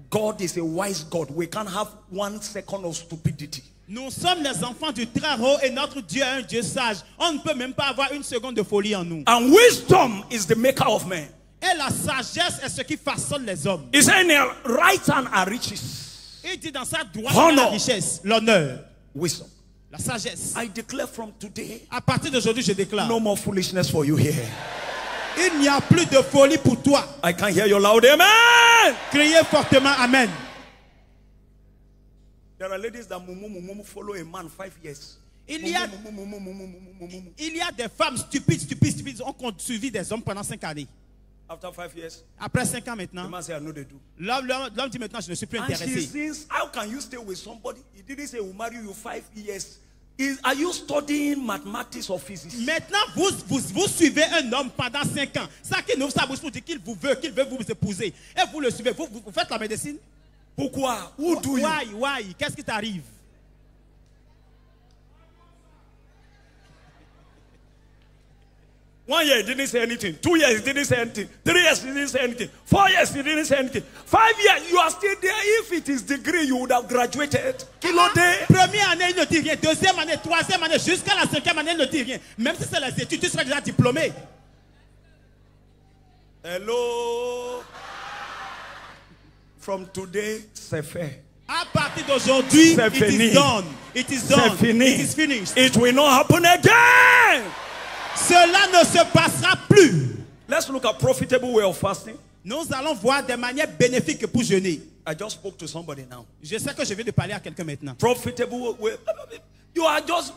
God is a wise God. We can't have 1 second of stupidity. Nous sommes les enfants du très haut et notre Dieu est un Dieu sage. On ne peut même pas avoir 1 seconde de folie en nous. And wisdom is the maker of men. Et la sagesse est ce qui façonne les hommes. He said, in their right hand are riches. Il dit dans sa droite Honor. la richesse, l'honneur, Wisdom. la sagesse. I declare from today, À partir d'aujourd'hui, je déclare, no more foolishness for you here. il n'y a plus de folie pour toi. I can hear you loud. Amen. Criez fortement Amen. There are ladies that mumu follow a man 5 years. Il y a des femmes stupides, ont suivi des hommes pendant 5 années. After 5 years, Après 5 ans the maintenant, man say, I know they do. l'homme dit maintenant, je ne suis plus And she intéressé. says, how can you stay with somebody? He didn't say we'll marry you 5 years. Are you studying mathematics or physics? Maintenant, vous suivez un homme pendant 5 ans. Ça qui ouvre sa bouche pour dire qu'il veut vous épouser. Et vous le suivez. Vous faites la médecine. Pourquoi? Who do you? Why? Qu'est-ce qui t'arrive? One year he didn't say anything. 2 years he didn't say anything. 3 years he didn't say anything. 4 years he didn't say anything. 5 years you are still there. If it is degree, you would have graduated. Kilo day. Première année, il ne dit rien. Deuxième année, troisième année, jusqu'à la 5e année, il ne dit rien. Même si c'est les études, tu seras déjà diplômé. Hello. From today, c'est fait. À partir partir d'aujourd'hui, C'est it fini. is done. It is done. C'est fini. It is finished. It will not happen again. Cela ne se passera plus. Let's look at profitable way of fasting. Nous allons voir des manières bénéfiques pour jeûner. I just spoke to somebody now. Je sais que je viens de parler à quelqu'un maintenant. Profitable way. You are just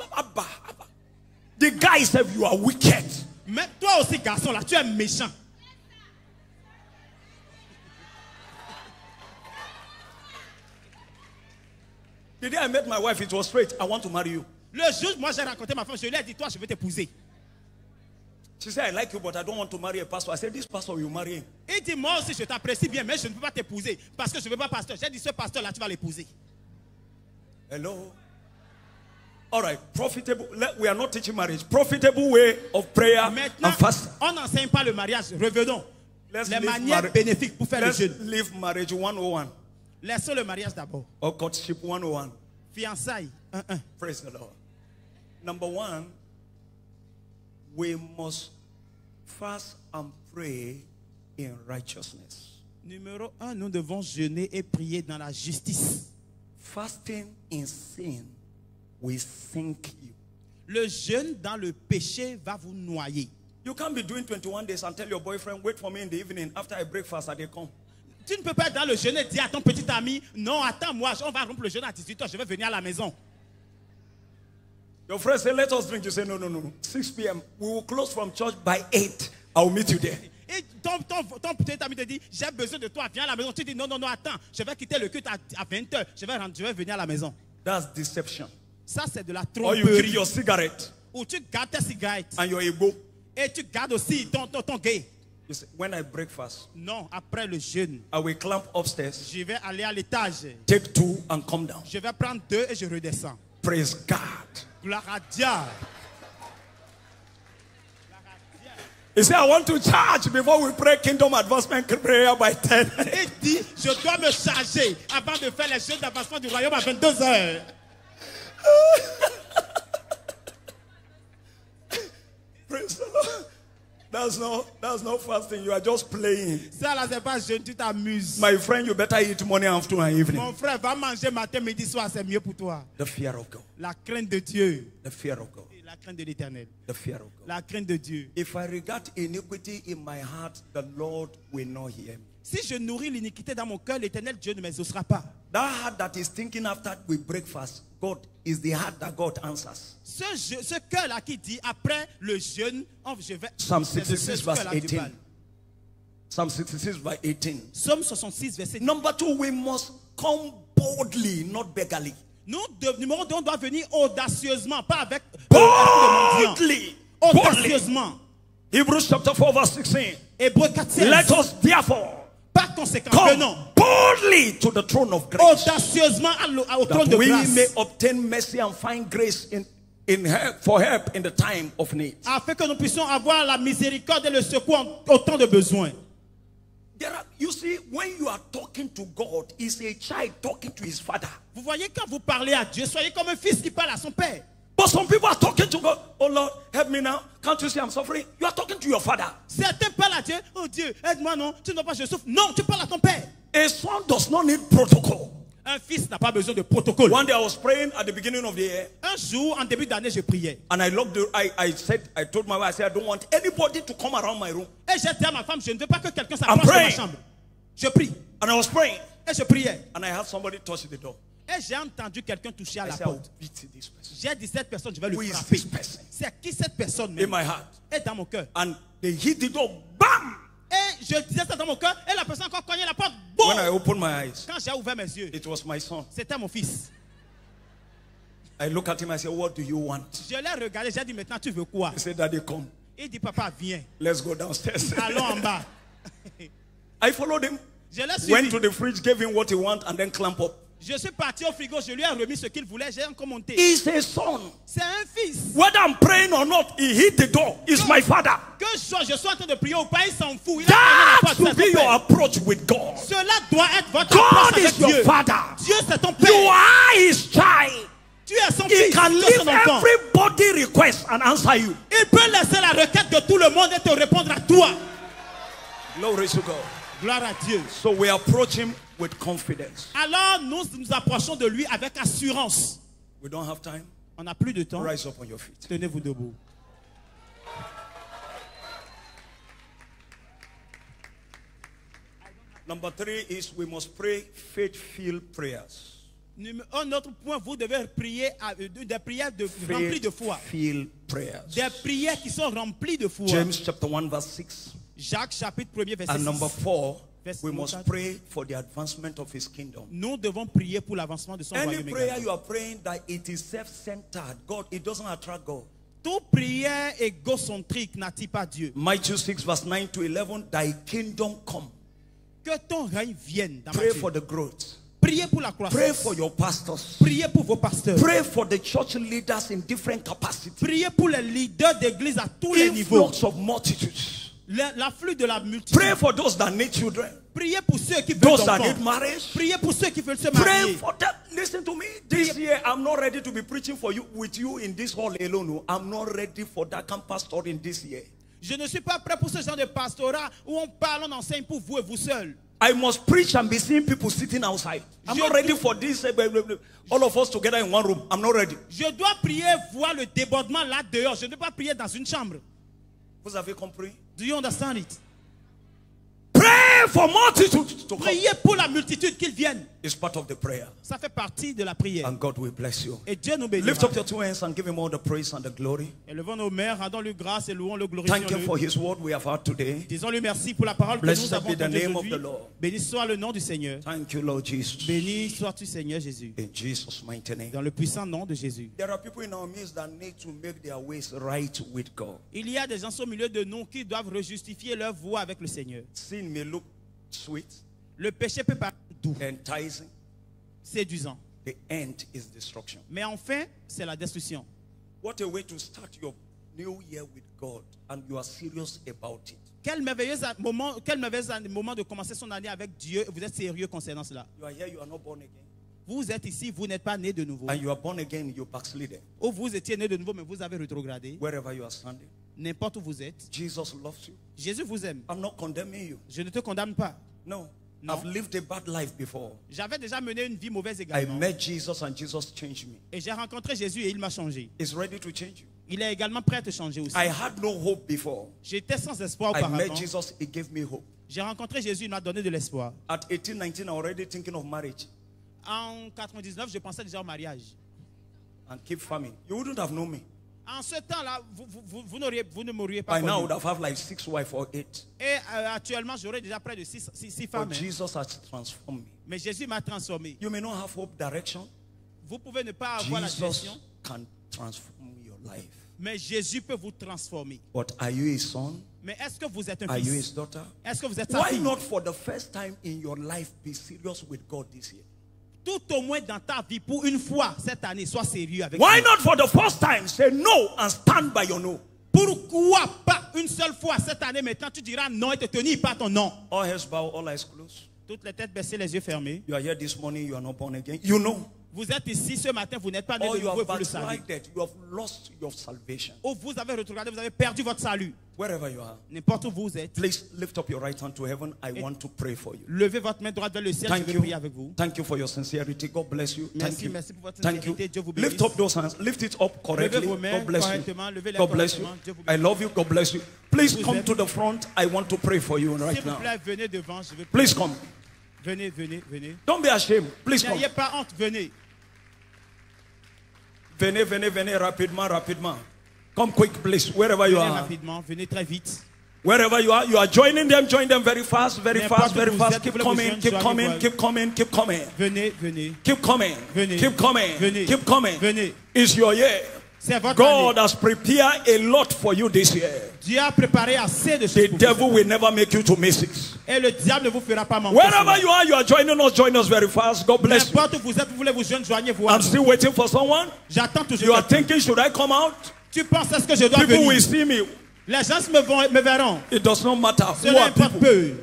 the guy said you are wicked. Mais toi aussi, garçon, là, tu es méchant. The day I met my wife, it was straight. I want to marry you. Le jour, moi, j'ai rencontré ma femme, je lui ai dit, toi, je vais t'épouser. She said, I like you, but I don't want to marry a pastor. I said, this pastor, you marry him. Il dit, moi aussi, je t'apprécie bien, mais je ne peux pas t'épouser parce que je ne veux pas pasteur. J'ai dit, ce pasteur-là, tu vas l'épouser. Hello? All right, profitable. We are not teaching marriage. Profitable way of prayer Maintenant, and fasting. on n'enseigne pas le mariage. Revenons. Les manières bénéfiques pour faire le Let's jeûne. leave marriage 101 Laissons le mariage d'abord. or courtship 101. Fiançailles, 1-1. Praise the Lord. Number one, we must fast and pray in righteousness. Numéro 1, nous devons jeûner et prier dans la justice. Fasting in sin will sink you. Le jeûne dans le péché va vous noyer. You can't be doing 21 days and tell your boyfriend, wait for me in the evening after I break fast and they come. Tu ne peux pas être dans le jeûne et dire à ton petit ami, non, attends-moi, on va rompre le jeûne à 18h, je vais venir à la maison. Your friend say, let us drink. You say, no, no, no. 6 p.m. We will close from church by 8. I will meet you there. Et ton petit ami te dit, j'ai besoin de toi, viens à la maison. Tu dis, non, non, non, attends, je vais quitter le culte à 20h, je vais venir à la maison. That's deception. Ça, c'est de la Or you keep tromperie. your cigarette Ou tu gardes tes cigarettes and your ego. et tu gardes aussi ton gay. You say, when I break fast, Non, après le jeûne, I will climb upstairs, je vais aller à l'étage. take 2 and come down. Je vais prendre 2 et je redescends. Praise God. Gloire à Dieu. He said, I want to charge before we pray kingdom advancement prayer by 10. Il dit, je dois me charger avant de faire les jeux d'avancement du royaume à 22h. Praise the Lord. That's not fasting. You are just playing. Ça là, c'est pas jeûne, tu t'amuses. My friend, you better eat morning, afternoon, and evening. Mon frère, va manger matin, midi, soir, c'est mieux pour toi. The fear of God. La crainte de Dieu. The fear of God. La crainte de l'Éternel. The fear of God. La crainte de Dieu. If I regard iniquity in my heart, the Lord will not hear me. Si je nourris l'iniquité dans mon cœur, l'Éternel Dieu ne m'exaucera pas. That heart that is thinking after we breakfast, God is the heart that God answers. Ce cœur-là qui dit, après le jeûne, je vais... Psalm c'est ce 66 verse cœur-là qui 18. parle. Psalm 66 verse 18. Psaume 66, verset 10. Number 2, we must come boldly, not beggarly. Numéro 2, on doit venir audacieusement, pas avec... Boldly. Audacieusement. Hebrews chapter 4 verse 16. Hébreux 4, 16. Let us therefore Par conséquent, come venons boldly to the throne of grace, audacieusement au trône that de we grâce, may obtain mercy and find grace for help in the time of need. afin que nous puissions avoir la miséricorde et le secours au temps de besoin. You see, when you are talking to God, it's a child talking to his father. Vous voyez, quand vous parlez à Dieu, soyez comme un fils qui parle à son père. But some people are talking to God. Oh Lord, help me now. Can't you see I'm suffering? You are talking to your father. Certains parlent à Dieu. Oh Dieu, aide-moi, non. Tu ne vois pas, je souffre. Non, tu parles à ton père. A son does not need protocol. Un fils n'a pas besoin de protocole. One day I was praying at the beginning of the year. Un jour, en début d'année, je priais. And I told my wife, I said, I don't want anybody to come around my room. Et j'ai dit à ma femme, je ne veux pas que quelqu'un s'approche de ma chambre. Je prie. And I was praying. Et je priais. And I had somebody touch the door. Et j'ai entendu quelqu'un toucher à I la said, I'll porte. beat this person. J'ai dit, cette personne, je vais le Who is frapper. this person? C'est qui cette personne In même? my heart. Et dans mon cœur. And they hit the door. Bam! Et je disais ça dans mon cœur. Et la personne encore cogné la porte. Boum! When I opened my eyes, Quand j'ai ouvert mes yeux, it was my son. c'était mon fils. I look at him, I said, what do you want? Je l'ai regardé, j'ai dit, maintenant tu veux quoi? He said, Daddy, come. Il dit, papa, viens. Let's go downstairs. Allons en bas. I followed him, Je l'ai went to suivi. the fridge, gave him what he wanted, and then clamp up. Je suis parti au frigo, je lui ai remis ce qu'il voulait, j'ai encore monté. He's a son. C'est un fils. Whether I'm praying or not, he hit the door. He's my father. Que je sois en train de prier ou pas, il s'en fout. Il a cogné la That porte, should c'est be ton your père. approach with God. Cela doit être votre God approche is avec your Dieu. father. Dieu, c'est ton You père. are his child. Tu es son He fils. can tu es leave son enfant. everybody request and answer you. Il peut laisser la requête de tout le monde et te répondre à toi. Glory to God. Gloire à Dieu. So we approach him with confidence. Alors nous nous approchons de lui avec assurance. We don't have time. On n'a plus de temps. Rise up on your feet. Tenez-vous debout. Number 3 is we must pray faith-filled prayers. Un autre point, vous devez prier des prières remplies de foi. Faith-filled prayers. Des prières qui sont remplies de foi. James chapter 1 verse 6. Jacques chapitre 1er verset And 6. number 4, Verset we must 4. pray for the advancement of his kingdom. Nous devons prier pour l'avancement de son Any royaume. prayer également. you are praying that it is self-centered, God, it doesn't attract God. Toute prière égocentrique n'attire pas Dieu. Matthew 6 verse 9 to 11, thy kingdom come. Que ton règne vienne dans Pray Matthieu. for the growth. Priez pour la croissance. Pray for your pastors. Priez pour vos pasteurs. Pray for the church leaders in different capacities. Priez pour les leaders d'église à tous les niveaux. Influx of multitudes. L'afflux de la multitude. Pray for those that need children. Priez pour ceux qui veulent Those that enfants. need marriage. Priez pour ceux qui veulent se Pray marier. for that. Listen to me. This year, I'm not ready to be preaching for you with you in this hall alone. No. I'm not ready for that camp pastoring this year. Je ne suis pas prêt pour ce genre de pastorat où on parle, on enseigne pour vous et vous seuls. I must preach and be seeing people sitting outside. I'm not ready for this. All of us together in one room. I'm not ready. Je dois prier, voir le débordement là dehors. Je ne peux pas prier dans une chambre. Vous avez compris? Do you understand it? Pray for multitudes to come. Priez pour la multitude qu'ils viennent. It's part of the prayer. Ça fait partie de la prière. And God will bless you. Et Dieu nous Lift bénira. up your 2 hands and give him all the praise and the glory. Élevons nos mains, rendons-lui grâce et louons-le, Thank you for glorifions-le. his word we have had today. Disons-lui merci pour la parole que Blessed nous avons be the entendue name of aujourd'hui. the Lord. Béni soit le nom du Seigneur. Thank you, Lord Jesus. Béni sois-tu, Seigneur Jésus. In Jesus' mighty name. Dans le puissant nom de Jésus. There are people in our midst that need to make their ways right with God. Il y a des gens au milieu de nous qui doivent rejustifier leur voie avec le Seigneur. Sin may look sweet, Le péché peut paraître doux, enticing. séduisant. The end is destruction. Mais enfin, c'est la destruction. What a way to start your new year with God, and you are serious about it. Quel merveilleux moment de commencer son année avec Dieu et vous êtes sérieux concernant cela. You are here, you are not born again. Vous êtes ici, vous n'êtes pas né de nouveau. And you are born again, you backslidden. Ou vous étiez né de nouveau, mais vous avez rétrogradé. Wherever you are standing, N'importe où vous êtes. Jesus loves you. Jésus vous aime. I'm not condemning you. Je ne te condamne pas. No. No. I've lived a bad life before. J'avais déjà mené une vie mauvaise I également. met Jesus and Jesus changed me. Et j'ai rencontré Jésus et il m'a changé. He's ready to change you. Il est également prêt à te changer aussi. I had no hope before. J'étais sans espoir I met auparavant. Jesus, he gave me hope. J'ai rencontré Jésus, il m'a donné de l'espoir. At 18, 19, I'm already thinking of marriage En 99, je pensais déjà au mariage. and keep farming. You wouldn't have known me. En ce temps-là, vous ne m'auriez pas By now, I connu. would have had like 6 wives or 8. Et actuellement, j'aurais déjà près de 6 But femmes. hein. Jesus has transformed me. Mais Jésus m'a transformé. You may not have hope direction. Vous pouvez ne pas avoir la Jesus direction, can transform your life. mais Jésus peut vous transformer. But are you his son? Mais est-ce que vous êtes un Are you fils? his daughter? Est-ce que vous êtes sa Why fille? not for the first time in your life be serious with God this year? Tout au moins dans ta vie, pour une fois cette année, sois sérieux avec Why Dieu. not for the first time say no and stand by your no? Pourquoi pas une seule fois cette année maintenant tu diras non et te tenir par ton non? All heads bow, all eyes closed. Toutes les têtes baissées, les yeux fermés. You are here this morning, you are not born again. You know. Vous êtes ici ce matin, vous n'êtes pas né Or de you nouveau et have vous le savez. backslided. You have lost your salvation. Ou vous avez rétrogradé, vous avez perdu votre salut. Wherever you are. N'importe où vous êtes. Please lift up your right hand to heaven. I want to pray for you. Levez votre main droite vers le ciel, je Thank vais you. prier avec vous. Thank you for your sincerity. God bless you. Thank Merci, you. merci pour votre Thank you. sincérité. Dieu vous Lift bénisse. up those hands. Lift it up correctly. Levez vos mains God bless you. correctement. Levez-les God bless you. correctement. Dieu vous I bénisse. love you. God bless you. Please Vous come aime. to the front. I want to pray for you S'il right vous now. plaît, venez devant. Je vais Please come. Venez, venez, venez. Don't be ashamed. Please come. N'ayez pas honte, venez. Venez, venez, venez rapidement, rapidement. Come quick, please. Wherever you Venez are. rapidement, venez très vite. Wherever you are joining them. Join them very fast, very N'importe fast, où very vous fast. êtes, Keep vous coming, voulez keep vous coming, joindre, keep coming, keep coming. Venez, venez. Keep coming. Venez. Keep coming. Venez. Keep coming. Venez. It's your year. C'est votre God année. has prepared a lot for you this year. Dieu a préparé assez de The choses pour devil vous. will never make you to miss it. Et le diable ne vous fera pas manquer. Wherever cela. you are join us very fast. God bless you. N'importe où vous êtes, vous voulez vous joindre, joignez-vous. à I'm nous. still waiting for someone. J'attends toujours. You are quelqu'un. thinking, should I come out? Tu penses est-ce que je dois People venir? will see me. Les gens me verront. It does not matter. Who Cela are importe people? peu.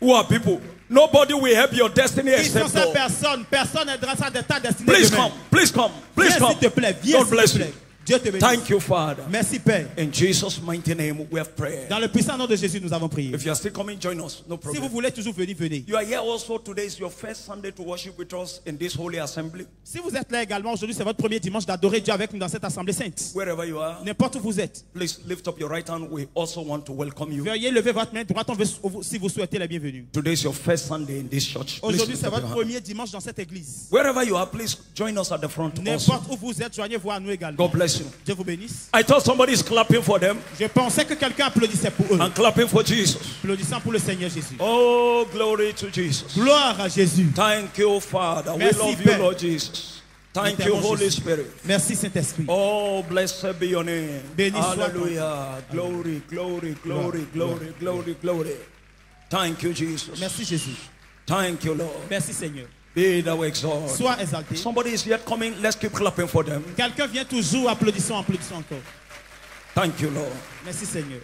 Who are people? Nobody will help your destiny Ils sont except ces God. personnes. Personne n'aidera ça de ta destinée Please demain. come. Please come. Please Viens come. s'il te plaît. Viens God s'il bless te you. plaît. Dieu te bénisse. Thank you, Father. Merci, Père. In Jesus' mighty name, we have prayed. Dans le puissant nom de Jésus, nous avons prié. If you are still coming, join us. No Si vous problem. voulez toujours venir, venez. You are here also. Today is your first Sunday to worship with us in this holy assembly. Si vous êtes là également, aujourd'hui, c'est votre premier dimanche d'adorer Dieu avec nous dans cette assemblée sainte. Wherever you are, N'importe où vous êtes. please lift up your right hand. We also want to welcome you. Veuillez lever votre main droite si vous souhaitez la bienvenue. Today is your first Sunday in this church. Please Aujourd'hui, lift c'est up votre your hand. premier dimanche dans cette église. Wherever you are, please join us at the front also. N'importe où vous êtes, joignez-vous à nous également. God bless you. Dieu vous bénisse. I thought somebody is clapping for them Je pensais que quelqu'un applaudissait pour eux. and clapping for Jesus. Applaudissant pour le Seigneur Jésus. Oh, glory to Jesus. Gloire à Jésus. Thank you, Father. Merci, We love you, Père. Lord Jesus. Thank Nous you, t'aimons, Holy Jésus. Spirit. Merci Saint-Esprit. Oh, blessed be your name. Béni soit ton Hallelujah. Glory, glory, glory, glory, glory, glory. Thank you, Jesus. Merci Jésus. Thank you, Lord. Merci Seigneur. Be thou exalted. Sois exalté. Somebody is yet coming. Let's keep clapping for them. Quelqu'un vient toujours, applaudissons, applaudissons encore. Thank you, Lord. Merci Seigneur.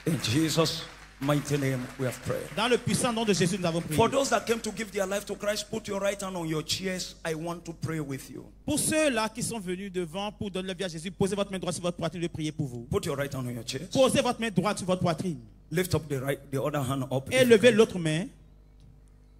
In Jesus' mighty name, we have prayed. Dans le puissant nom de Jésus, nous avons prié. For those that came to give their life to Christ, put your right hand on your chairs. I want to pray with you. Pour ceux-là qui sont venus devant pour donner la vie à Jésus, posez votre main droite sur votre poitrine et priez pour vous. Put your right hand on your chairs. Posez votre main droite sur votre poitrine. Lift up the other hand up. Et levez l'autre main.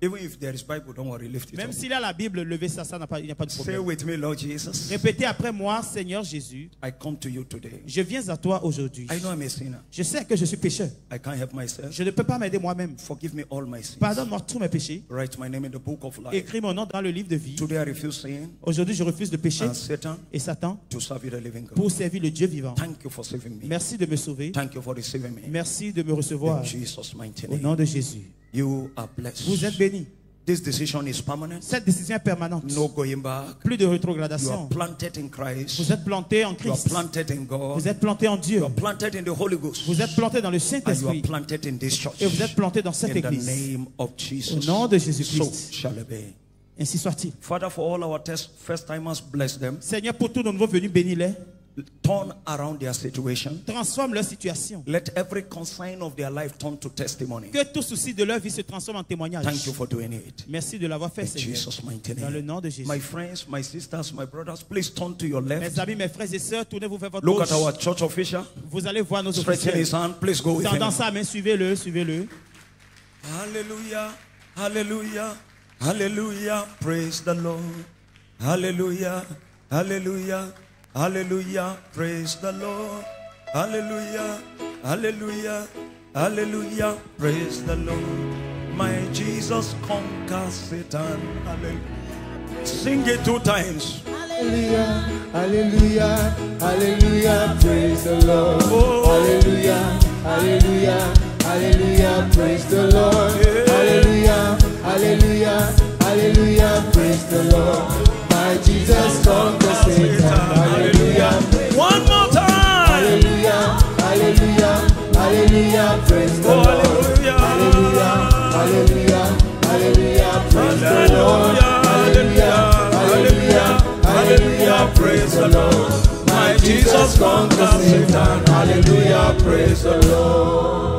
Even if there is Bible, don't worry, lift it Même up. s'il y a la Bible, levez ça, il n'y a pas de Say problème. with me, Lord Jesus, Répétez après moi, Seigneur Jésus, I come to you today. je viens à toi aujourd'hui. I know I'm a sinner. Je sais que je suis pécheur. I can't help myself. Je ne peux pas m'aider moi-même. Forgive me all my sins. Pardonne-moi tous mes péchés. Write my name in the book of life. Écris mon nom dans le livre de vie. Today I refuse sin Aujourd'hui, je refuse le péché and Satan et Satan to serve you, the living God. pour servir le Dieu vivant. Thank you for saving me. Merci de me sauver. Thank you for receiving me. Merci de me recevoir. In Jesus' mighty Au name. nom de Jésus. You are blessed. Vous êtes bénis. This decision is permanent. Cette décision est permanente. No going back. Plus de You are rétrogradation. planted in Christ. Vous êtes planté en You are Christ. planted in God. Vous êtes planté en Dieu. You are planted in the Holy Ghost. Vous êtes planté dans le And you are Saint-Esprit. planted in this church. Et vous êtes planté dans cette In the église. name of Jesus. Au nom de So Jésus-Christ. shall it be. Ainsi soit-il. Father, for all our first timers, bless them. Seigneur, pour tous nos nouveaux venus, bénis-les. Turn around their situation. Transforme leur situation. Let every concern of their life turn to testimony. Que tout souci de leur vie se transforme en témoignage. Thank you for doing it. Merci de l'avoir fait, In Seigneur. Jesus' mighty Dans le name. nom de Jésus. My friends, my sisters, my brothers, please turn to your left. Mes amis, mes frères et sœurs, tournez-vous vers votre Look gauche. at our church official. Vous allez voir nos Stretching officiels. his hand. Please go with him. Tendant sa main, suivez-le, suivez-le. Hallelujah. Hallelujah. Hallelujah. Praise the Lord. Hallelujah. Hallelujah. Hallelujah. Praise the Lord. Hallelujah. Hallelujah. Hallelujah. Praise the Lord. My Jesus conquers Satan. Hallelujah. Sing it 2 times. Hallelujah, hallelujah, hallelujah, praise the Lord. Hallelujah, hallelujah, hallelujah, praise the Lord. Hallelujah, hallelujah, hallelujah, praise the Lord. My Jesus conquers Satan. Hallelujah, One more time. hallelujah, hallelujah, hallelujah, praise the Oh, Lord. hallelujah. Hallelujah, hallelujah, hallelujah, praise the Lord. Hallelujah, hallelujah, hallelujah, praise the Lord. My Jesus conquers Satan. Hallelujah, praise the Lord.